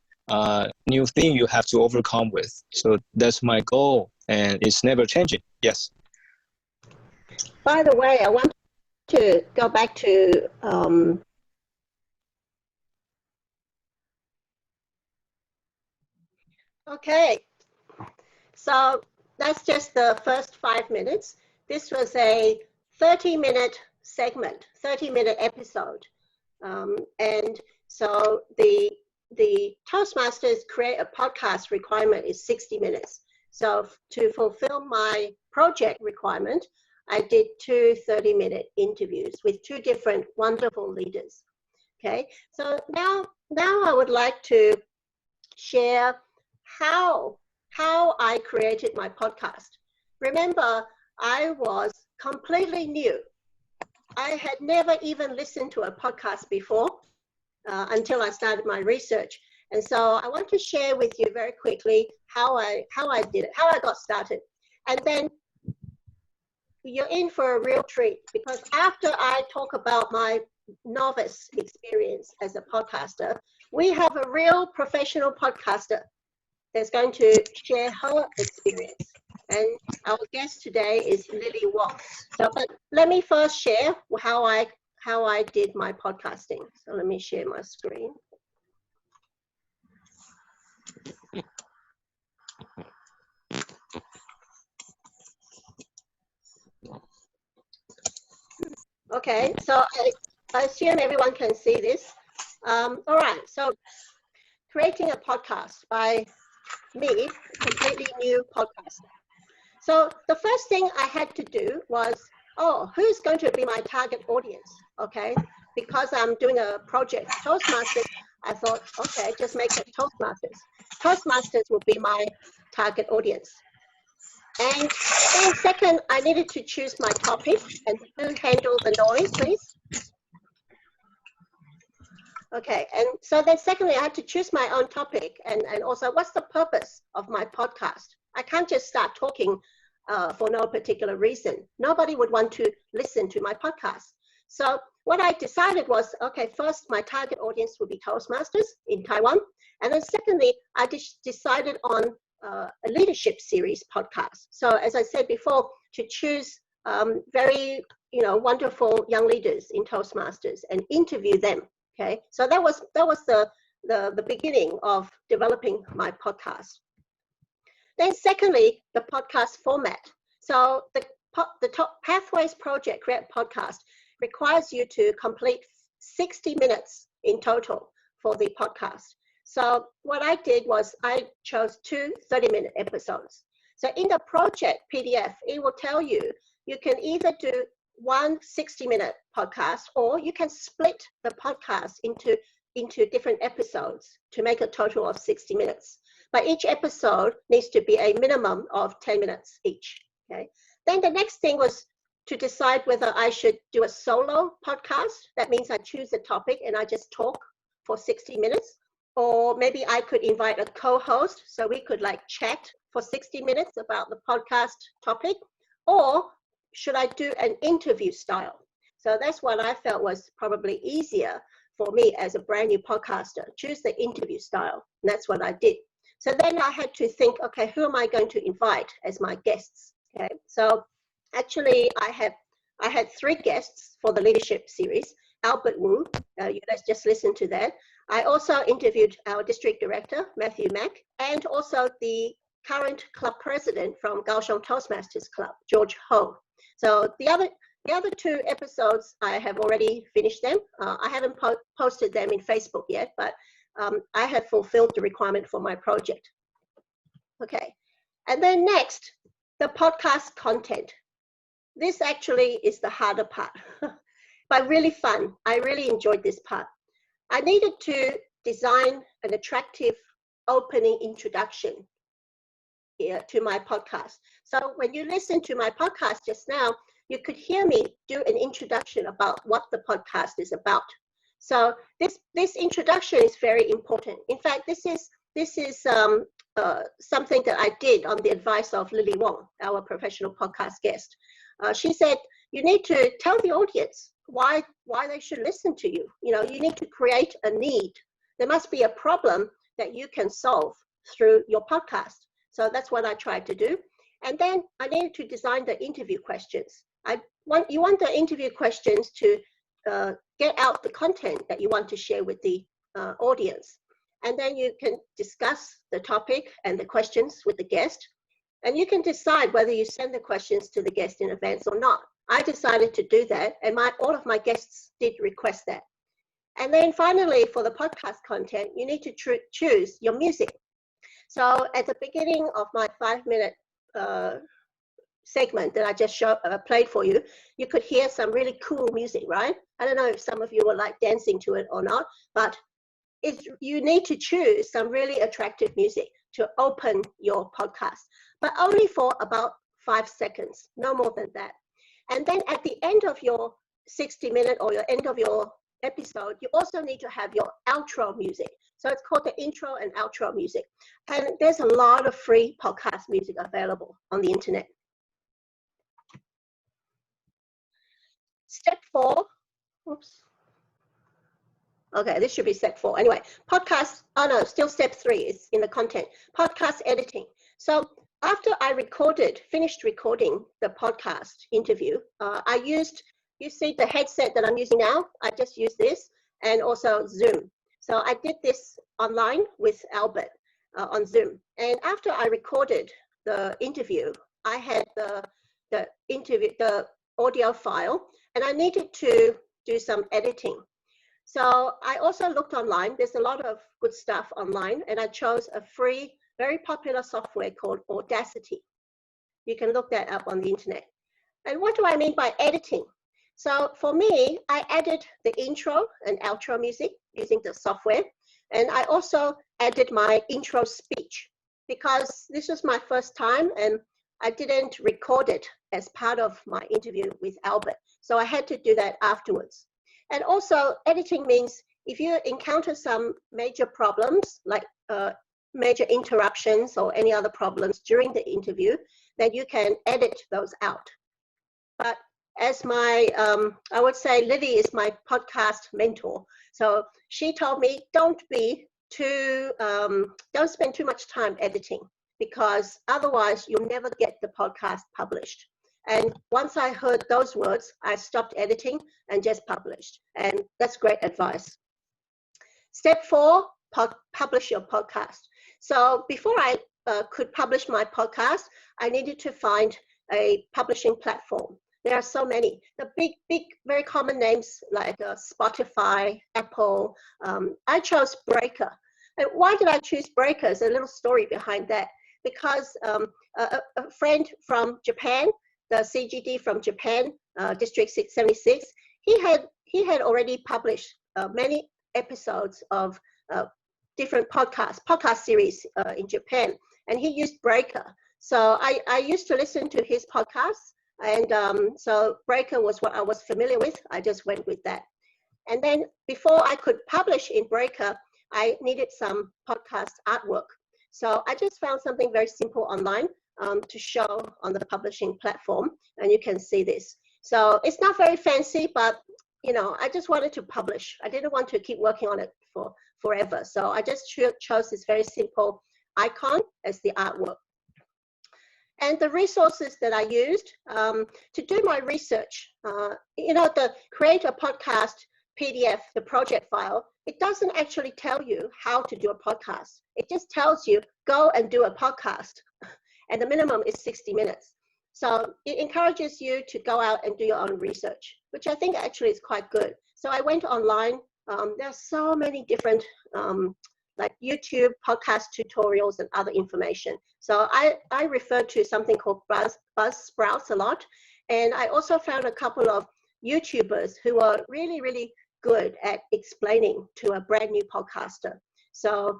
new thing you have to overcome with. So that's my goal, and it's never changing. Yes. By the way, I want to go back to okay, so that's just the first 5 minutes. This was a 30-minute segment, 30-minute episode. And so the Toastmasters create a podcast requirement is 60 minutes. So to fulfill my project requirement, I did 2 30-minute interviews with 2 different wonderful leaders. Okay, so now I would like to share how I created my podcast. Remember, I was completely new. I had never even listened to a podcast before until I started my research. And so I want to share with you very quickly how I did it, how I got started. And then you're in for a real treat, because after I talk about my novice experience as a podcaster, we have a real professional podcaster that's going to share her experience. And our guest today is Lily Wong. So, but let me first share how I did my podcasting. So let me share my screen. Okay, so I assume everyone can see this. All right, so creating a podcast by me, completely new podcaster. So the first thing I had to do was, who's going to be my target audience? Okay, because I'm doing a project Toastmasters, I thought, okay, just make it Toastmasters. Toastmasters will be my target audience. And then second, I needed to choose my topic, and who handle the noise, please? Okay, and so then secondly, I had to choose my own topic, and also what's the purpose of my podcast? I can't just start talking for no particular reason. Nobody would want to listen to my podcast. So what I decided was, okay, first my target audience would be Toastmasters in Taiwan. And then secondly, I decided on a leadership series podcast. So as I said before, to choose very wonderful young leaders in Toastmasters and interview them. Okay, so that was the beginning of developing my podcast. Then secondly, the podcast format. So the Top Pathways Project Create Podcast requires you to complete 60 minutes in total for the podcast. So what I did was I chose 2 30-minute episodes. So in the project PDF, it will tell you can either do 1 60-minute podcast, or you can split the podcast into different episodes to make a total of 60 minutes. But each episode needs to be a minimum of 10 minutes each. Okay. Then the next thing was to decide whether I should do a solo podcast. That means I choose a topic and I just talk for 60 minutes. Or maybe I could invite a co-host so we could like chat for 60 minutes about the podcast topic. Or should I do an interview style? So that's what I felt was probably easier for me as a brand new podcaster. Choose the interview style. And that's what I did. So then I had to think, okay, who am I going to invite as my guests? Okay, so actually I had 3 guests for the leadership series. Albert Wu, you guys just listened to that. I also interviewed our district director, Matthew Mack, and also the current club president from Kaohsiung Toastmasters Club, George Ho. So the other 2 episodes, I have already finished them. I haven't posted them in Facebook yet, but I have fulfilled the requirement for my project. Okay, and then next, the podcast content. This actually is the harder part, but really fun. I really enjoyed this part. I needed to design an attractive opening introduction to my podcast. So when you listen to my podcast just now, you could hear me do an introduction about what the podcast is about. So this introduction is very important. In fact, this is something that I did on the advice of Lily Wong, our professional podcast guest. She said, you need to tell the audience why they should listen to you. You know, you need to create a need. There must be a problem that you can solve through your podcast. So that's what I tried to do. And then I needed to design the interview questions. You want the interview questions to get out the content that you want to share with the audience. And then you can discuss the topic and the questions with the guest. And you can decide whether you send the questions to the guest in advance or not. I decided to do that, and all of my guests did request that. And then finally, for the podcast content, you need to choose your music. So at the beginning of my 5-minute segment that I just played for you, you could hear some really cool music, right? I don't know if some of you were like dancing to it or not, but you need to choose some really attractive music to open your podcast, but only for about 5 seconds, no more than that. And then at the end of your 60-minute or your end of your episode, you also need to have your outro music. So it's called the intro and outro music. And there's a lot of free podcast music available on the internet. Step 4, oops. Okay, this should be step 4. Anyway, podcast, oh no, still step 3 is in the content. Podcast editing. So after I finished recording the podcast interview, I used, you see the headset that I'm using now, I just used this, and also Zoom. So I did this online with Albert on Zoom. And after I recorded the interview, I had the audio file, and I needed to do some editing. So I also looked online. There's a lot of good stuff online, and I chose a free, very popular software called Audacity. You can look that up on the internet. And what do I mean by editing? So for me, I added the intro and outro music using the software. And I also added my intro speech because this was my first time and I didn't record it as part of my interview with Albert. So I had to do that afterwards. And also editing means if you encounter some major problems like major interruptions or any other problems during the interview, then you can edit those out. But as my, I would say Lily is my podcast mentor. So she told me don't spend too much time editing because otherwise you'll never get the podcast published. And once I heard those words, I stopped editing and just published. And that's great advice. Step 4, publish your podcast. So before I could publish my podcast, I needed to find a publishing platform. There are so many. The big, very common names like Spotify, Apple. I chose Breaker. And why did I choose Breaker? There's a little story behind that. Because a friend from Japan, the CGD from Japan, District 676, he had already published many episodes of different podcast series in Japan, and he used Breaker. So I used to listen to his podcasts, and so Breaker was what I was familiar with. I just went with that. And then before I could publish in Breaker, I needed some podcast artwork. So I just found something very simple online to show on the publishing platform, and you can see this. So it's not very fancy, but I just wanted to publish. I didn't want to keep working on it for forever. So I just chose this very simple icon as the artwork. And the resources that I used to do my research, the create a podcast PDF, the project file, it doesn't actually tell you how to do a podcast. It just tells you go and do a podcast. And the minimum is 60 minutes. So it encourages you to go out and do your own research, which I think actually is quite good. So I went online. There are so many different like YouTube podcast tutorials and other information. So I refer to something called Buzzsprouts a lot. And I also found a couple of YouTubers who are really, really good at explaining to a brand new podcaster. So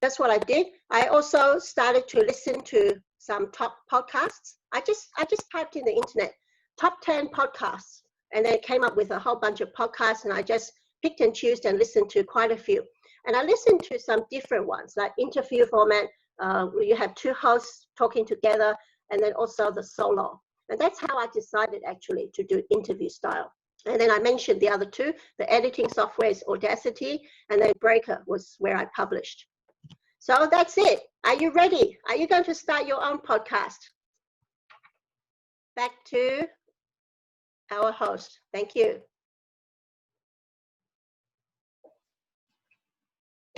that's what I did. I also started to listen to some top podcasts. I just typed in the internet, top 10 podcasts, and then it came up with a whole bunch of podcasts, and I just picked and chose and listened to quite a few. And I listened to some different ones, like interview format, where you have two hosts talking together, and then also the solo. And that's how I decided actually to do interview style. And then I mentioned the other two. The editing software is Audacity, and then Breaker was where I published. So that's it. Are you ready? Are you going to start your own podcast? Back to our host. Thank you.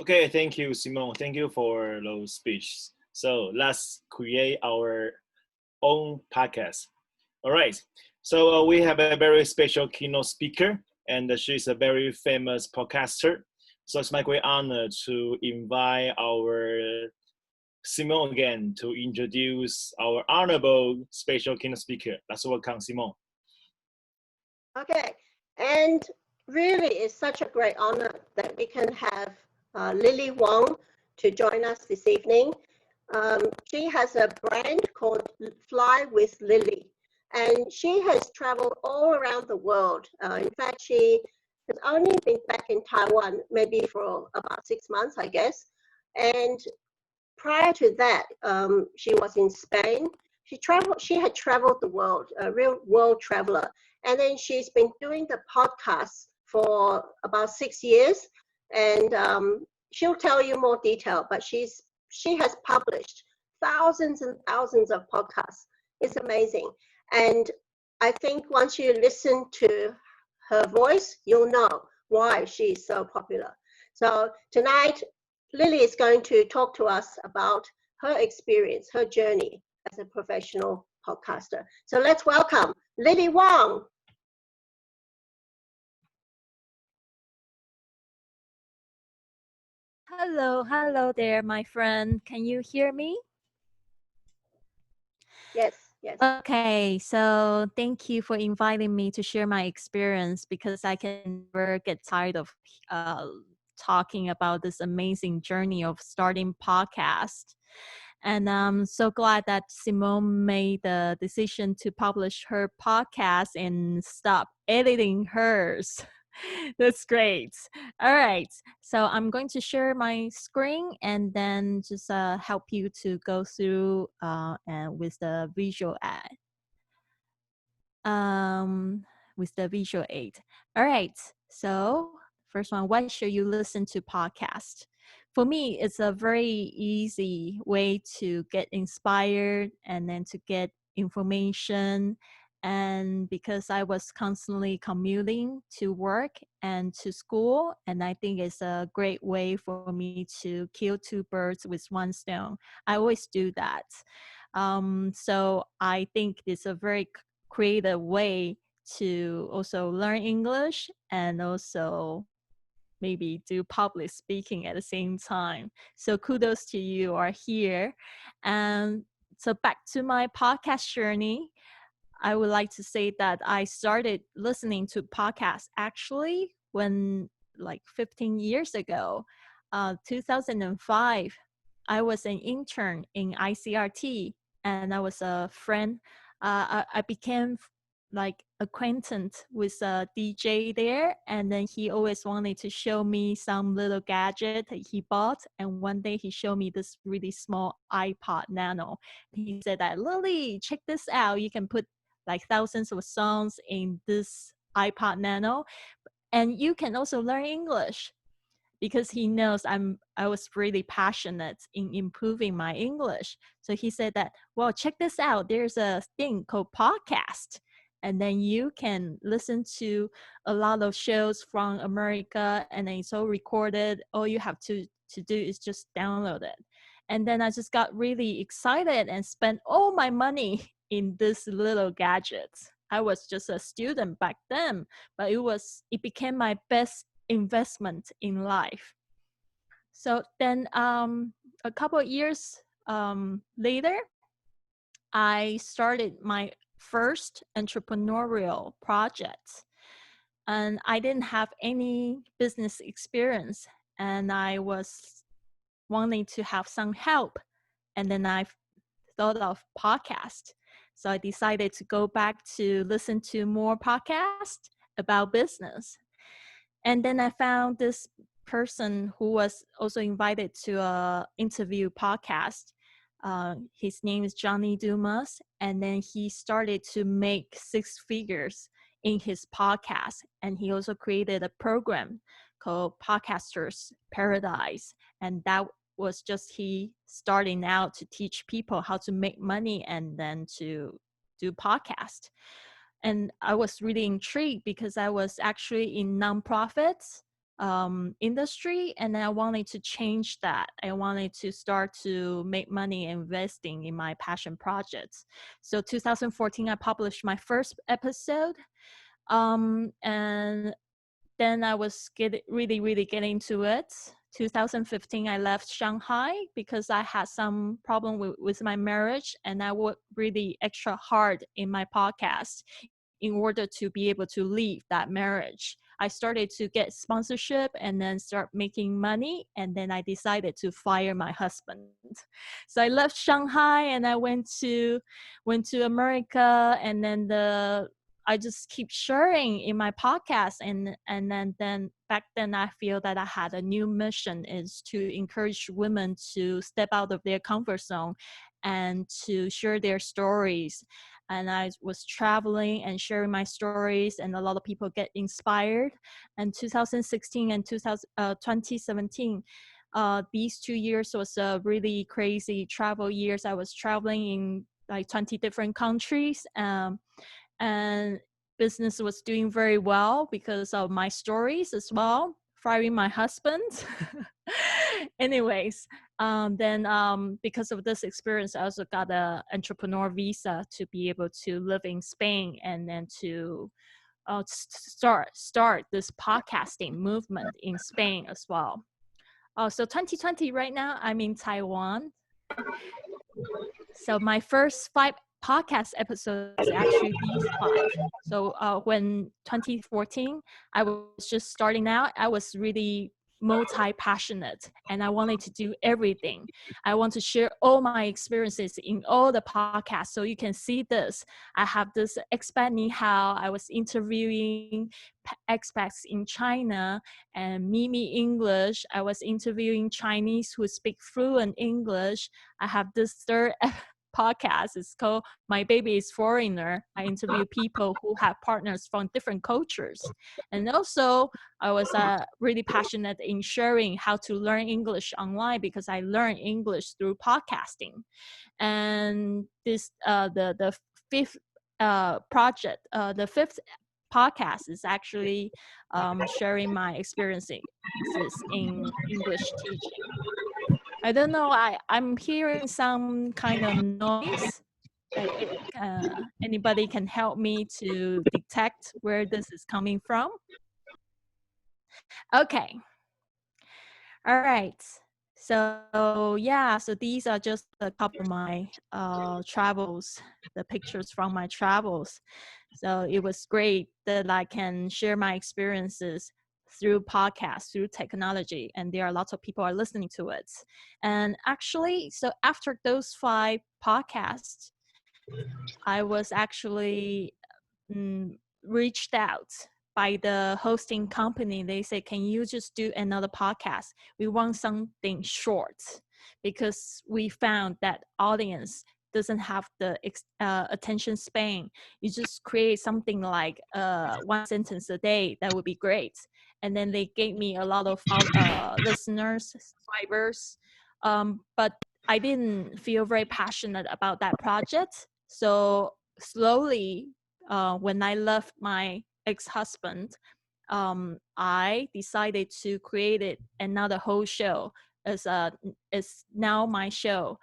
Okay, thank you, Simone. Thank you for those speeches. So let's create our own podcast. All right. So we have a very special keynote speaker, and she's a very famous podcaster. So it's my great honor to invite our Simone again to introduce our honorable special keynote speaker. Let's welcome Simone. Okay, and really it's such a great honor that we can have Lily Wong to join us this evening. She has a brand called Fly with Lily, and she has traveled all around the world. In fact, she has only been back in Taiwan maybe for about 6 months, I guess. And prior to that, she was in Spain. She had traveled the world, a real world traveler. And then she's been doing the podcast for about 6 years. And she'll tell you more detail, but she has published thousands and thousands of podcasts. It's amazing. And I think once you listen to her voice, you'll know why she's so popular. So tonight, Lily is going to talk to us about her experience, her journey as a professional podcaster. So let's welcome Lily Wong. Hello there, my friend. Can you hear me? Yes, yes. Okay, so thank you for inviting me to share my experience because I can never get tired of talking about this amazing journey of starting podcast. And I'm so glad that Simone made the decision to publish her podcast and stop editing hers. That's great. All right. So I'm going to share my screen and then just help you to go through and with the visual ad. With the visual aid. All right. So first one, why should you listen to podcast? For me, it's a very easy way to get inspired and then to get information. And because I was constantly commuting to work and to school, and I think it's a great way for me to kill two birds with one stone. I always do that. So I think it's a very creative way to also learn English and also maybe do public speaking at the same time. So kudos to you are here. And so back to my podcast journey, I would like to say that I started listening to podcasts actually when like 15 years ago, 2005, I was an intern in ICRT and I was a friend. I became like acquaintance with a DJ there, and then he always wanted to show me some little gadget that he bought. And one day he showed me this really small iPod Nano. He said that, Lily, check this out. You can put like thousands of songs in this iPod Nano, and you can also learn English, because he knows I was really passionate in improving my English. So he said that, well, check this out. There's a thing called podcast. And then you can listen to a lot of shows from America, and then it's all recorded. All you have to do is just download it. And then I just got really excited and spent all my money in this little gadget. I was just a student back then, but it became my best investment in life. So then a couple of years later, I started my first entrepreneurial project, and I didn't have any business experience, and I was wanting to have some help, and then I thought of podcast. So I decided to go back to listen to more podcasts about business. And then I found this person who was also invited to a interview podcast. His name is Johnny Dumas, and then he started to make six figures in his podcast. And he also created a program called Podcasters Paradise. And that was just he starting out to teach people how to make money and then to do podcast. And I was really intrigued because I was actually in nonprofits industry, and I wanted to change that. I wanted to start to make money investing in my passion projects. So 2014, I published my first episode, and then I was really getting into it. 2015, I left Shanghai because I had some problem with my marriage, and I worked really extra hard in my podcast in order to be able to leave that marriage. I started to get sponsorship and then start making money, and then I decided to fire my husband. So I left Shanghai and I went to America, and then I just keep sharing in my podcast, and then back then I feel that I had a new mission, is to encourage women to step out of their comfort zone and to share their stories. And I was traveling and sharing my stories, and a lot of people get inspired. And 2016 and 2017, these 2 years was a really crazy travel years. I was traveling in like 20 different countries, and business was doing very well because of my stories as well, firing my husband. Anyways, then because of this experience, I also got an entrepreneur visa to be able to live in Spain, and then to start this podcasting movement in Spain as well. So 2020, right now, I'm in Taiwan. So my first 5 podcast episodes is actually these 5. So when 2014, I was just starting out, I was really multi-passionate, and I wanted to do everything. I want to share all my experiences in all the podcasts. So you can see this. I have this expat ni hao. I was interviewing expats in China and Mimi English. I was interviewing Chinese who speak fluent English. I have this third podcast. It's called My Baby is Foreigner. I interview people who have partners from different cultures. And also, I was really passionate in sharing how to learn English online, because I learned English through podcasting. And this, the fifth project, the fifth podcast is actually sharing my experiences in English teaching. I don't know. I'm hearing some kind of noise. Anybody can help me to detect where this is coming from? Okay. All right. So yeah, so these are just a couple of my travels, the pictures from my travels. So it was great that I can share my experiences through podcasts, through technology, and there are lots of people are listening to it. And actually, so after those 5 podcasts, I was actually reached out by the hosting company. They say, can you just do another podcast? We want something short, because we found that audience doesn't have the attention span. You just create something like 1 sentence a day. That would be great. And then they gave me a lot of listeners, subscribers. But I didn't feel very passionate about that project. So slowly, when I left my ex-husband, I decided to create another whole show. It's now my show,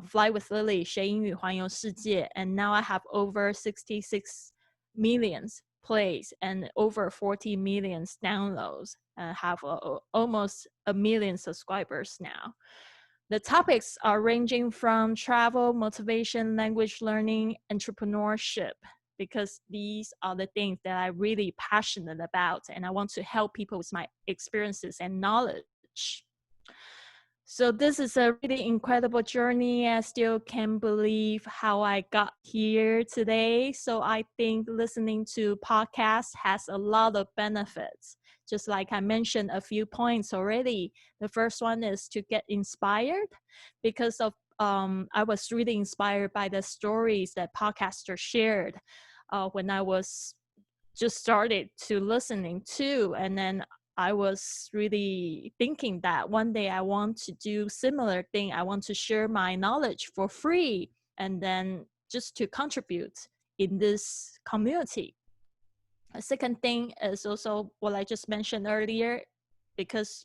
Fly with Lily, 学英语环游世界, and now I have over 66 millions plays and over 40 millions downloads, and have almost 1 million subscribers now. The topics are ranging from travel, motivation, language learning, entrepreneurship, because these are the things that I'm really passionate about, and I want to help people with my experiences and knowledge. So this is a really incredible journey. I still can't believe how I got here today. So I think listening to podcasts has a lot of benefits. Just like I mentioned a few points already. The first one is to get inspired, because of I was really inspired by the stories that podcasters shared when I was just started to listening to, and then I was really thinking that one day I want to do similar thing. I want to share my knowledge for free, and then just to contribute in this community. A second thing is also what I just mentioned earlier, because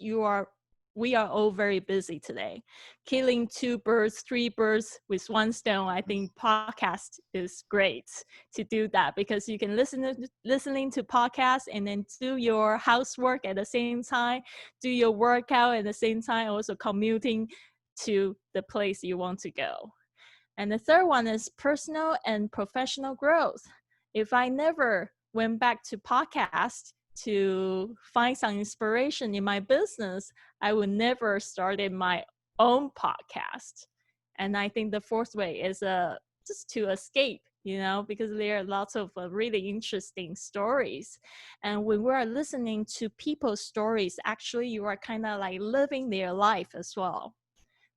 we are all very busy today. Killing 2 birds, 3 birds with 1 stone. I think podcast is great to do that, because you can listening to podcasts and then do your housework at the same time, do your workout at the same time, also commuting to the place you want to go. And the third one is personal and professional growth. If I never went back to podcast to find some inspiration in my business, I would never started my own podcast. And I think the fourth way is just to escape, because there are lots of really interesting stories. And when we're listening to people's stories, actually you are kind of like living their life as well.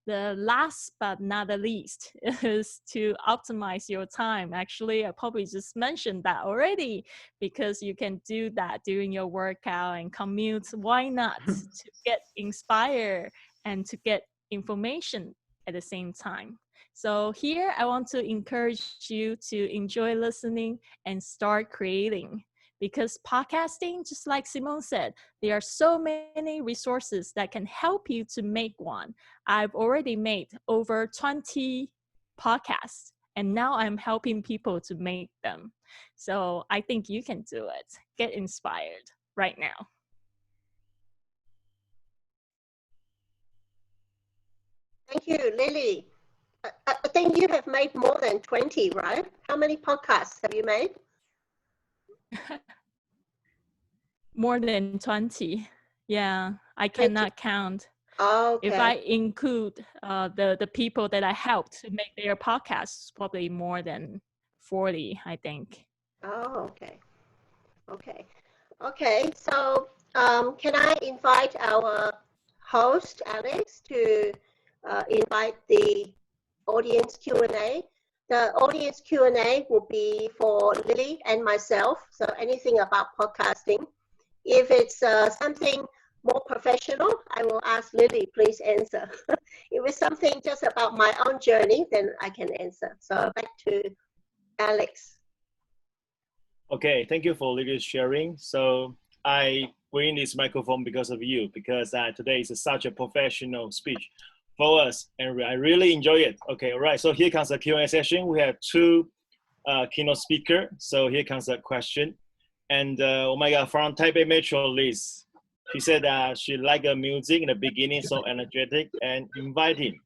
The last but not the least is to optimize your time. Actually, I probably just mentioned that already, because you can do that during your workout and commute. Why not? To get inspired and to get information at the same time. So here I want to encourage you to enjoy listening and start creating. Because podcasting, just like Simone said, there are so many resources that can help you to make one. I've already made over 20 podcasts, and now I'm helping people to make them. So I think you can do it. Get inspired right now. Thank you, Lily. I think you have made more than 20, right? How many podcasts have you made? More than 20. Yeah, I cannot count. Oh, okay. If I include the people that I helped to make their podcasts, probably more than 40, I think. Oh, okay. Okay, so can I invite our host, Alex, to invite the audience Q&A? The audience Q&A will be for Lily and myself, so anything about podcasting. If it's something more professional, I will ask Lily, please answer. If it's something just about my own journey, then I can answer. So back to Alex. Okay, thank you for Lily's sharing. So I bring this microphone because of you, because today is such a professional speech for us, and I really enjoy it. Okay, all right, so here comes the Q&A session. We have 2 keynote speakers. So here comes a question. And oh my God, from Taipei Metro, Liz. She said she liked the music in the beginning, so energetic and inviting.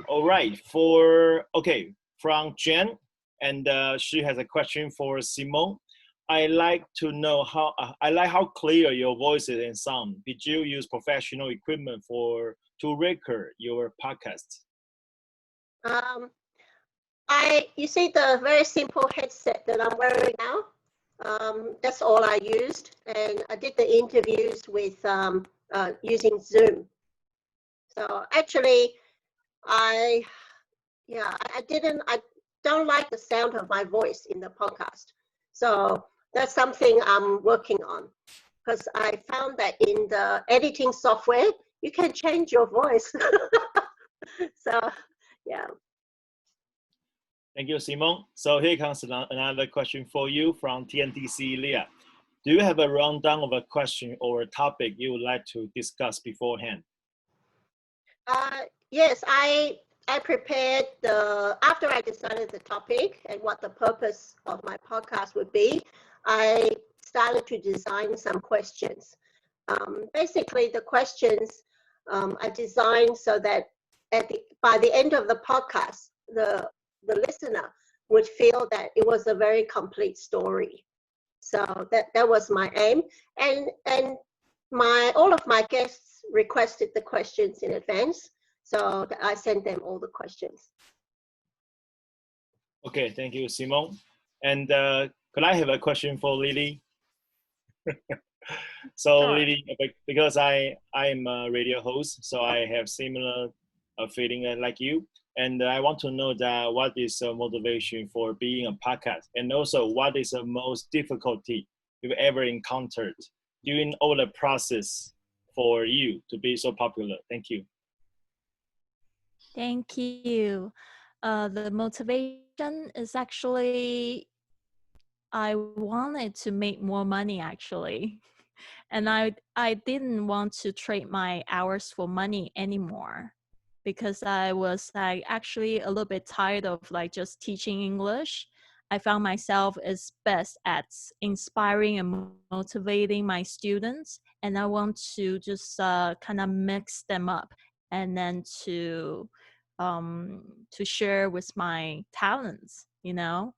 All right, from Jen, and she has a question for Simone. I like to know how clear your voice is and sound. Did you use professional equipment to record your podcast? You see the very simple headset that I'm wearing now. That's all I used, and I did the interviews with using Zoom. So actually, I Yeah, I don't like the sound of my voice in the podcast. So that's something I'm working on, because I found that in the editing software, you can change your voice. So, yeah. Thank you, Simone. So here comes another question for you from TNTC Leah. Do you have a rundown of a question or a topic you would like to discuss beforehand? Yes, I prepared after I decided the topic and what the purpose of my podcast would be, I started to design some questions. Basically, the questions I designed so that by the end of the podcast, the listener would feel that it was a very complete story. So that was my aim, and all of my guests requested the questions in advance, so I sent them all the questions. Okay, thank you, Simone. And could I have a question for Lily? So Sure. Lily, because I'm a radio host, so I have similar feeling like you, and I want to know that what is motivation for being a podcast, and also what is the most difficulty you've ever encountered during all the process for you to be so popular. Thank you. Thank you. The motivation is actually I wanted to make more money actually. And I didn't want to trade my hours for money anymore because I was like actually a little bit tired of like just teaching English. I found myself is best at inspiring and motivating my students, and I want to just kind of mix them up and then to share with my talents, you know.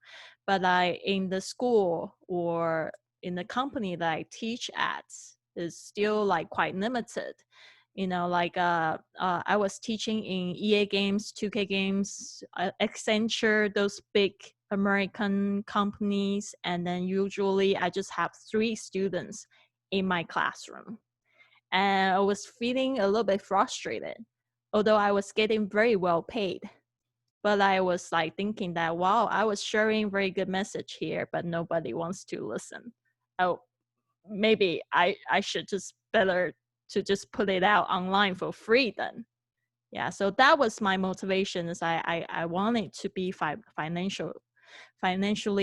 But I in the school or in the company that I teach at is still like quite limited. You know, like I was teaching in EA games, 2K games, Accenture, those big American companies, and then usually I just have 3 students in my classroom. And I was feeling a little bit frustrated, although I was getting very well paid. But I was like thinking that, wow, I was sharing very good message here, but nobody wants to listen. Oh, maybe I should just better to just put it out online for free then. Yeah, so that was my motivation is I wanted to be financially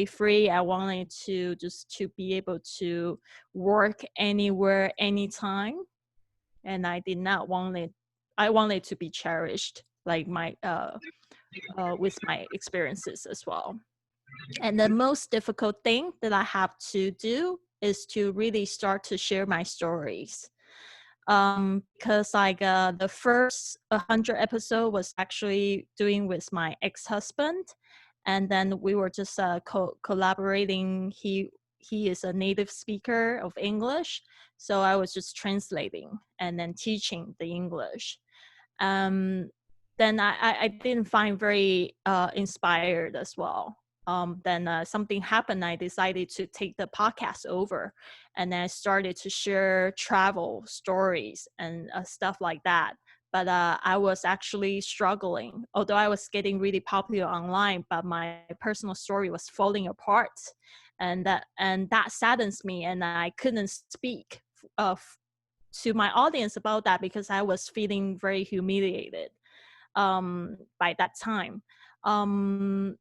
free. I wanted to just to be able to work anywhere, anytime. And I did not want it, I wanted to be cherished like my with my experiences as well. And the most difficult thing that I have to do is to really start to share my stories. Because like the first 100 episode was actually doing with my ex-husband, and then we were just collaborating. He is a native speaker of English, so I was just translating and then teaching the English. um, then I didn't find very inspired as well. Then something happened. I decided to take the podcast over, and then I started to share travel stories and stuff like that. But I was actually struggling, although I was getting really popular online, but my personal story was falling apart, and that saddens me, and I couldn't speak to my audience about that because I was feeling very humiliated by that time. Um,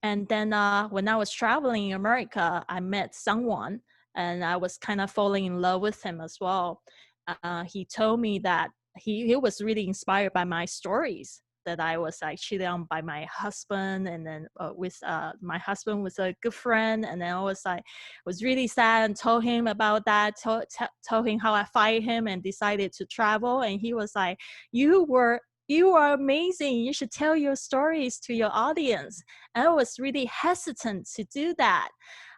and then when I was traveling in America, I met someone and I was kind of falling in love with him as well. He told me that he was really inspired by my stories, that I was like cheated on by my husband, and then with my husband was a good friend, and then I was like was really sad and told him about that, told him how I fired him and decided to travel, and he was like, you are amazing, you should tell your stories to your audience. And I was really hesitant to do that.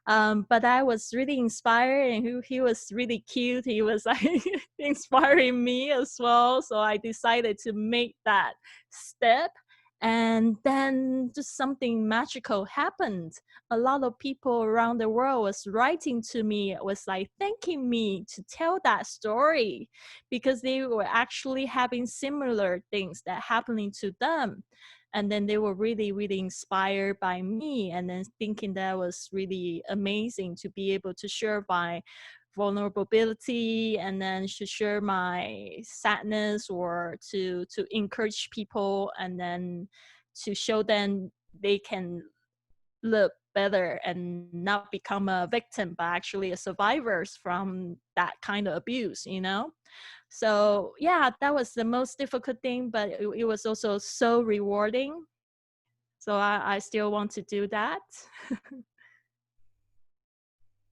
But I was really inspired, and he was really cute. He was like inspiring me as well. So I decided to make that step. And then just something magical happened. A lot of people around the world was writing to me, was like thanking me to tell that story because they were actually having similar things that happening to them. and then they were really, really inspired by me, and then thinking that was really amazing to be able to share my vulnerability, and then to share my sadness, or to encourage people, and then to show them they can live better and not become a victim but actually a survivors from that kind of abuse, you know. So yeah, that was the most difficult thing, but it was also so rewarding. So I still want to do that.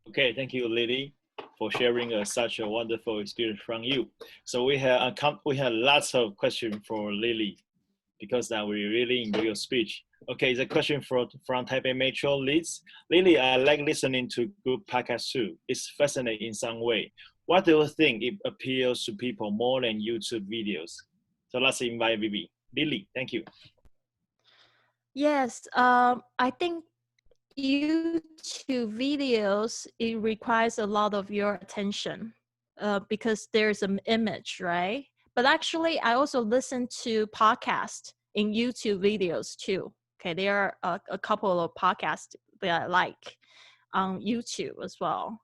Okay, thank you, Lily, for sharing such a wonderful experience from you. So we have lots of questions for Lily, because we really enjoy your speech. Okay, the question from Taipei Metro Leads. Lily, I like listening to good podcasts too. It's fascinating in some way. What do you think it appeals to people more than YouTube videos? So let's invite Vivi. Lily, thank you. Yes, I think YouTube videos, it requires a lot of your attention because there's an image, right? But actually, I also listen to podcasts in YouTube videos too. Okay, there are a couple of podcasts that I like on YouTube as well.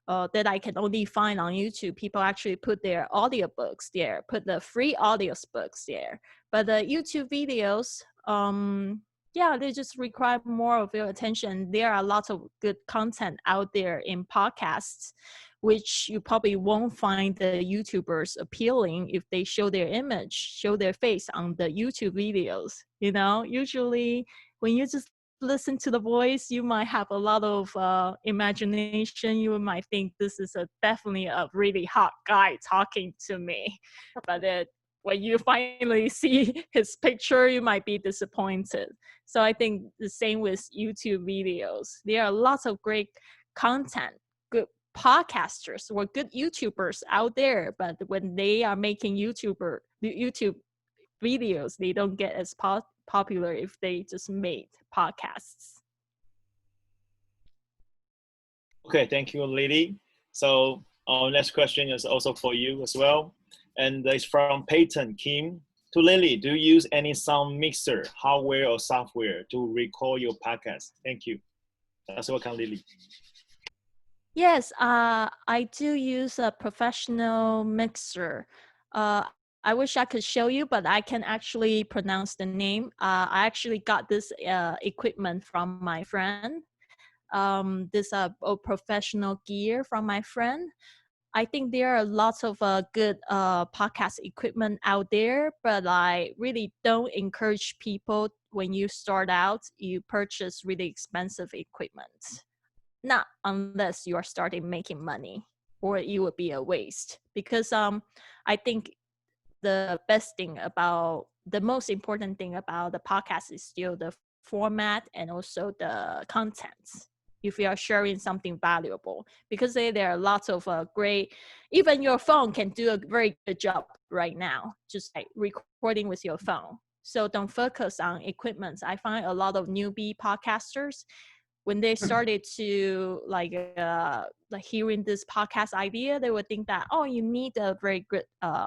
That I can only find on YouTube. People actually put their audiobooks there, put the free audiobooks there. But the YouTube videos, yeah, they just require more of your attention. There are lots of good content out there in podcasts, which you probably won't find the YouTubers appealing if they show their image, show their face on the YouTube videos. You know, usually when you just listen to the voice, you might have a lot of imagination. You might think this is definitely a really hot guy talking to me, but when you finally see his picture, you might be disappointed. So I think the same with YouTube videos. There are lots of great content, good podcasters or good YouTubers out there, but when they are making YouTube videos, they don't get as popular if they just made podcasts. Okay, thank you, Lily. So our next question is also for you as well. And it's from Peyton Kim. To Lily, do you use any sound mixer, hardware or software to record your podcast? Thank you. That's welcome, Lily. Yes, I do use a professional mixer. I wish I could show you, but I can actually pronounce the name. I actually got this equipment from my friend. This professional gear from my friend. I think there are lots of good podcast equipment out there, but I really don't encourage people when you start out, you purchase really expensive equipment. Not unless you are starting making money, or it would be a waste. Because I think the most important thing about the podcast is still the format and also the content. If you are sharing something valuable, because there are lots of great, even your phone can do a very good job right now, just like recording with your phone. So don't focus on equipment. I find a lot of newbie podcasters, when they started to like hearing this podcast idea, they would think that, oh, you need a very good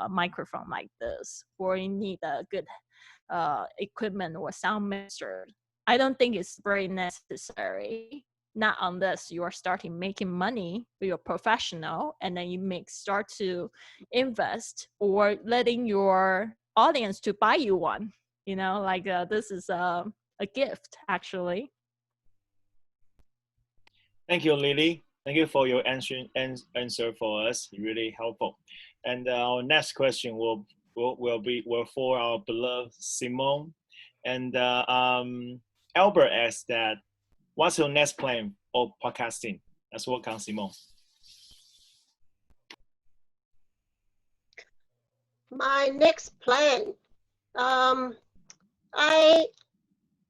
microphone like this, or you need a good equipment or sound mixer. I don't think it's very necessary, not unless you are starting making money, you're professional, and then you start to invest or letting your audience to buy you one. You know, like this is a gift actually. Thank you, Lily. Thank you for your answer for us. Really helpful. And our next question will be for our beloved Simone. And Albert asked that, what's your next plan of podcasting? That's what counts, Simone. My next plan,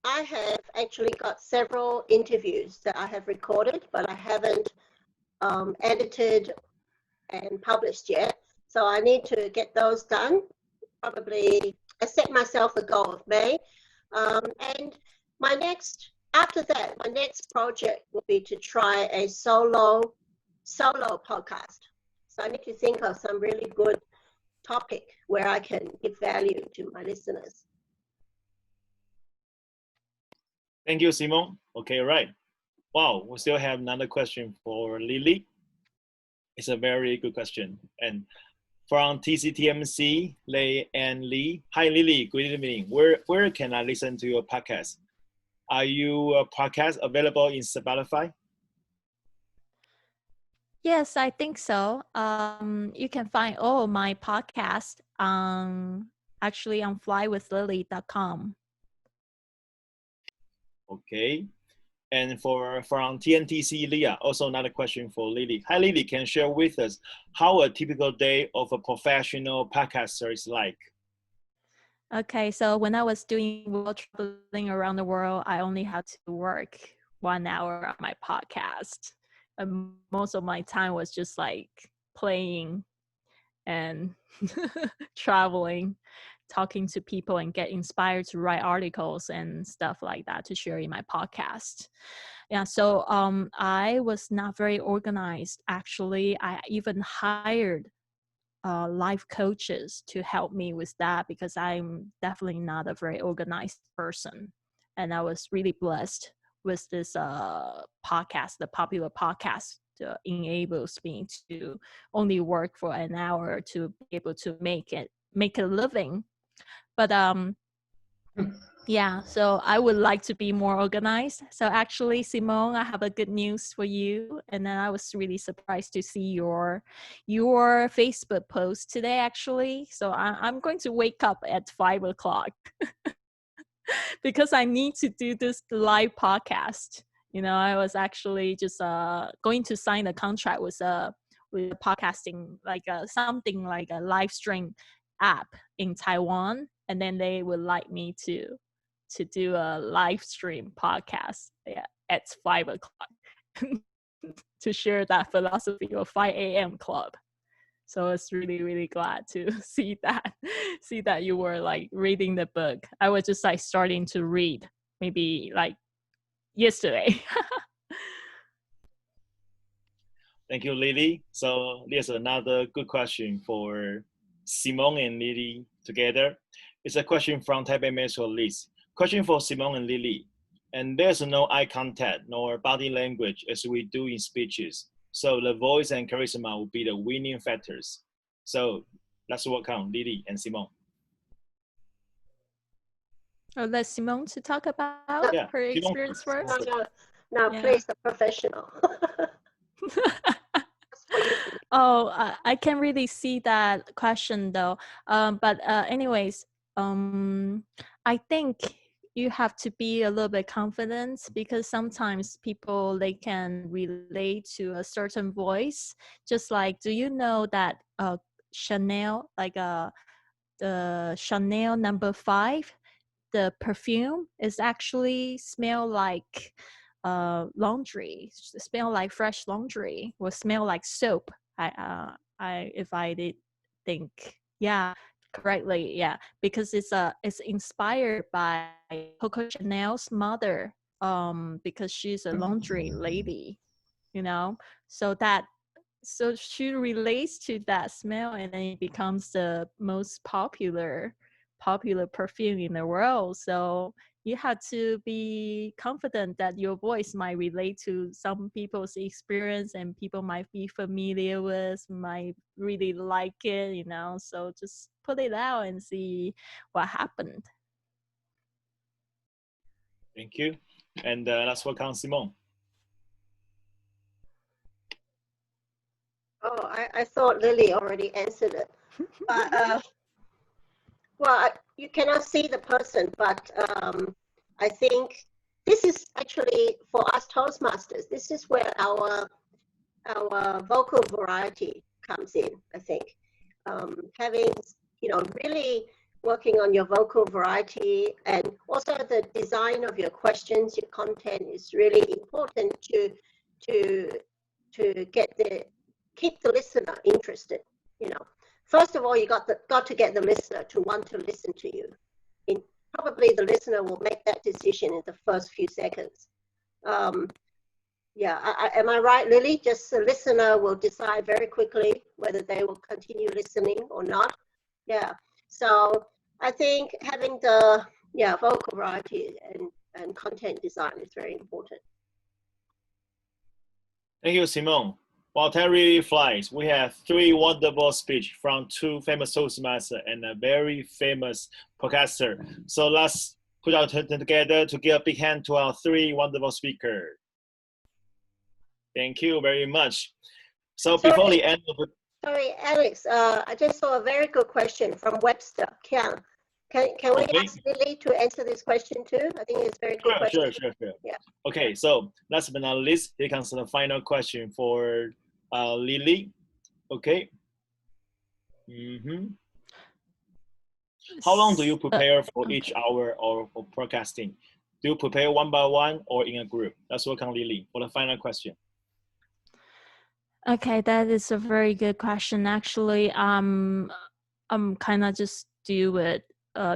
I have actually got several interviews that I have recorded, but I haven't edited and published yet. So I need to get those done. Probably, I set myself a goal of May. And after that, my next project will be to try a solo podcast. So I need to think of some really good topic where I can give value to my listeners. Thank you, Simone. Okay, right. Wow, we still have another question for Lily. It's a very good question. And from TCTMC, Lei and Lee. Hi, Lily. Good evening. Where can I listen to your podcast? Are your podcast available in Spotify? Yes, I think so. You can find all my podcasts actually on flywithlily.com. Okay. And from TNTC Leah, also another question for Lily. Hi, Lily. Can you share with us how a typical day of a professional podcaster is like? Okay, so when I was doing world traveling around the world, I only had to work 1 hour on my podcast. And most of my time was just like playing and traveling, talking to people and get inspired to write articles and stuff like that to share in my podcast. Yeah, so I was not very organized. Actually, I even hired life coaches to help me with that because I'm definitely not a very organized person. And I was really blessed with this podcast, the popular podcast enables me to only work for an hour to be able to make a living. But yeah, so I would like to be more organized. So actually, Simone, I have a good news for you. And then I was really surprised to see your Facebook post today, actually. So I'm going to wake up at 5 o'clock because I need to do this live podcast. You know, I was actually just going to sign a contract with podcasting, like something like a live stream app in Taiwan, and then they would like me to do a live stream podcast at 5 o'clock to share that philosophy of 5 a.m. club. So I was really, really glad to see that you were like reading the book. I was just like starting to read maybe like yesterday. Thank you, Lily. So there's another good question for Simone and Lily together. It's a question from Taipei Metro List. Question for Simone and Lily. And there's no eye contact nor body language as we do in speeches. So the voice and charisma will be the winning factors. So let's work on Lily and Simone. I'll let Simone to talk about her experience first. No, please, the professional. I can really see that question though. But anyways, I think you have to be a little bit confident because sometimes people they can relate to a certain voice. Just like, do you know that Chanel, like the Chanel No. 5, the perfume is actually smell like laundry, smell like fresh laundry, or smell like soap. If I did think, yeah, correctly, yeah, because it's inspired by Coco Chanel's mother, because she's a laundry lady, you know, so she relates to that smell, and then it becomes the most popular perfume in the world. So you have to be confident that your voice might relate to some people's experience, and people might be familiar with, might really like it, you know. So just put it out and see what happened. Thank you. And let's work on Simone. Oh, I thought Lily already answered it. Well, you cannot see the person, but I think this is actually for us Toastmasters. This is where our vocal variety comes in. I think having really working on your vocal variety, and also the design of your questions, your content is really important to keep the listener interested. First of all, you got to get the listener to want to listen to you. Probably the listener will make that decision in the first few seconds. Yeah, am I right, Lily? Just the listener will decide very quickly whether they will continue listening or not. Yeah, so I think having the vocal variety and content design is very important. Thank you, Simone. While time really flies, we have 3 wonderful speeches from 2 famous Toastmasters and a very famous podcaster. So let's put our hands together to give a big hand to our 3 wonderful speakers. Thank you very much. So before the end of the... Sorry, Alex, I just saw a very good question from Webster. Can we ask Lily to answer this question too? I think it's a very good question. Sure. Yeah. Okay, so last but not least, here comes the final question for Lily. Okay. How long do you prepare for each hour of broadcasting? Do you prepare one by one or in a group? Let's welcome Lily for the final question. Okay, that is a very good question. Actually, I'm kind of just do it,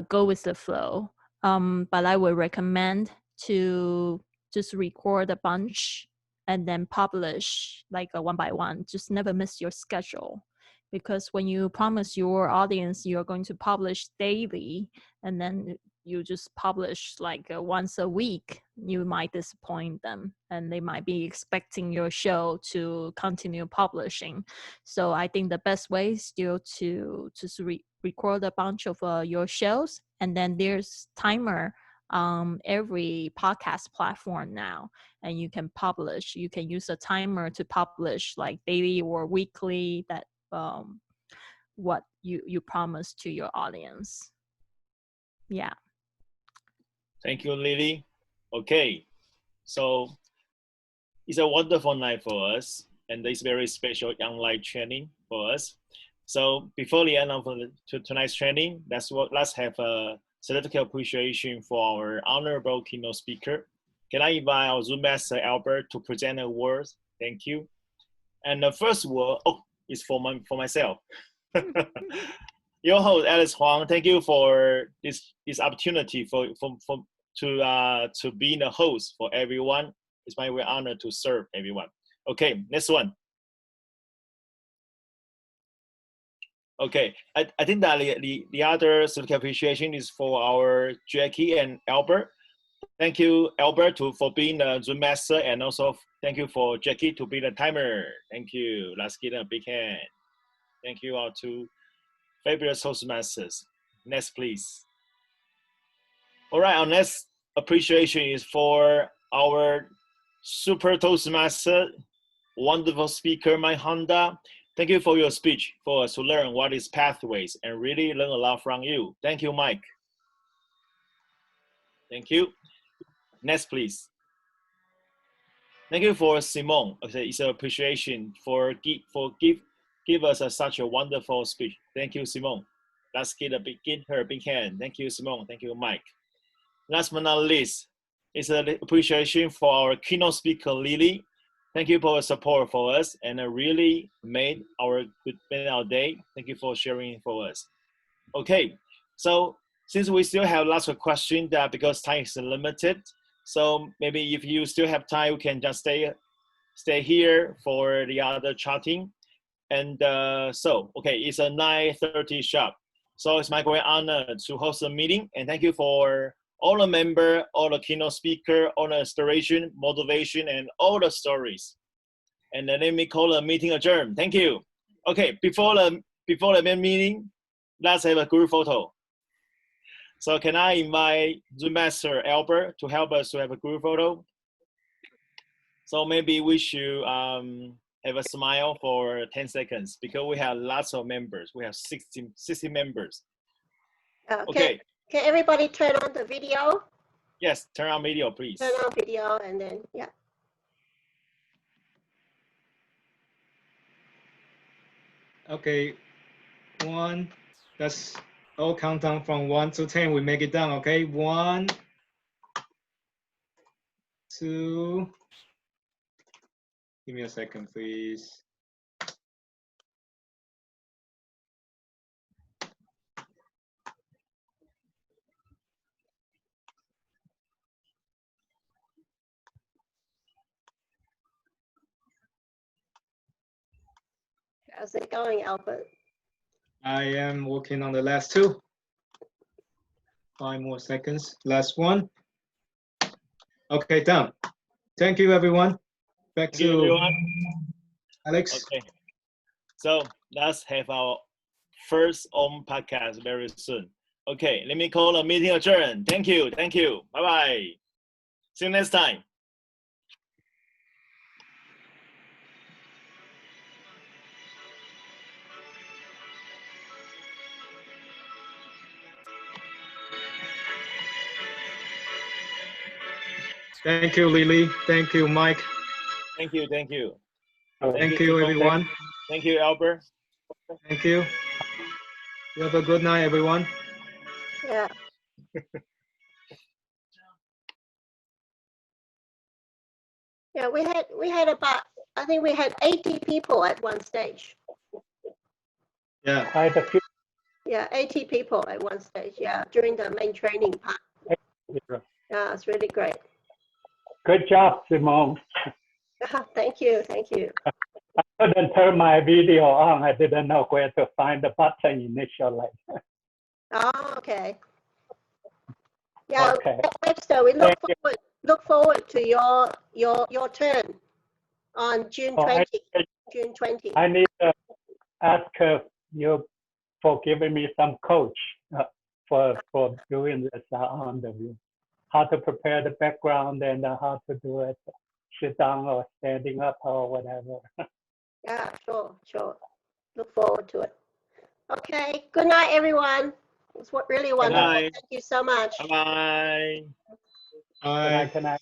go with the flow. But I would recommend to just record a bunch and then publish like a one by one. Just never miss your schedule, because when you promise your audience you're going to publish daily and then you just publish like once a week, you might disappoint them and they might be expecting your show to continue publishing. So I think the best way is still to just record a bunch of your shows, and then there's timer every podcast platform now, and you can publish. You can use a timer to publish like daily or weekly, that what you promise to your audience. Yeah. Thank you, Lily. Okay, so it's a wonderful night for us, and it's very special online training for us. So before the end of tonight's training, let's have a certificate appreciation for our honorable keynote speaker. Can I invite our Zoom Master Albert to present a word? Thank you. And the first word is for myself. Your host, Alice Huang, thank you for this opportunity to be the host for everyone. It's my great honor to serve everyone. Okay, next one. Okay, I think that the other certificate appreciation is for our Jackie and Albert. Thank you, Albert, for being the Zoom master, and also thank you for Jackie to be the timer. Thank you. Let's give them a big hand. Thank you, our 2 fabulous Toastmasters. Next, please. All right, our next appreciation is for our super Toastmaster, wonderful speaker, Mike Honda. Thank you for your speech for us to learn what is pathways and really learn a lot from you. Thank you, Mike. Thank you. Next, please. Thank you for Simone. It's an appreciation for give us such a wonderful speech. Thank you, Simone. Let's give her a big hand. Thank you, Simone. Thank you, Mike. Last but not least, it's an appreciation for our keynote speaker, Lily. Thank you for your support for us, and it really made our day. Thank you for sharing for us. Okay, so since we still have lots of questions, because time is limited, so maybe if you still have time, you can just stay here for the other chatting. And okay, it's a 9:30 sharp. So it's my great honor to host the meeting, and thank you for all the members, all the keynote speaker, all the inspiration, motivation, and all the stories. And then let me call the meeting adjourned. Thank you. Okay, before the main meeting, let's have a group photo. So can I invite Zoom Master Albert to help us to have a group photo? So maybe we should have a smile for 10 seconds because we have lots of members. We have 60 members. Okay. Can everybody turn on the video? Yes, turn on video, please. Turn on video and then, yeah. Okay, let's all count down from 1 to 10. We make it down, okay? 1, 2, give me a second, please. How's it going, Albert? I am working on the last 2. 5 more seconds. Last one. Okay, done. Thank you, everyone. Back Thank you, to everyone. Alex. Okay. So let's have our first own podcast very soon. Okay, let me call the meeting adjourned. Thank you. Thank you. Bye-bye. See you next time. Thank you, Lily. Thank you, Mike. Thank you. Thank you. Thank you, everyone. Thank you, Albert. Thank you. You have a good night, everyone. Yeah. Yeah, we had about, I think we had 80 people at one stage. Yeah. Quite a few. Yeah, 80 people at one stage. Yeah, during the main training part. Yeah, it's really great. Good job, Simone. Thank you. Thank you. I couldn't turn my video on. I didn't know where to find the button initially. Oh, okay. Yeah. Okay. Next, we look forward to your turn on June 20. June 20. I need to ask you for giving me some coach for doing this on the view. How to prepare the background and how to do it, sit down or standing up or whatever. Yeah, sure. Look forward to it. Okay. Good night, everyone. It was really wonderful. night. Thank you so much. Bye-bye. Bye. Good night.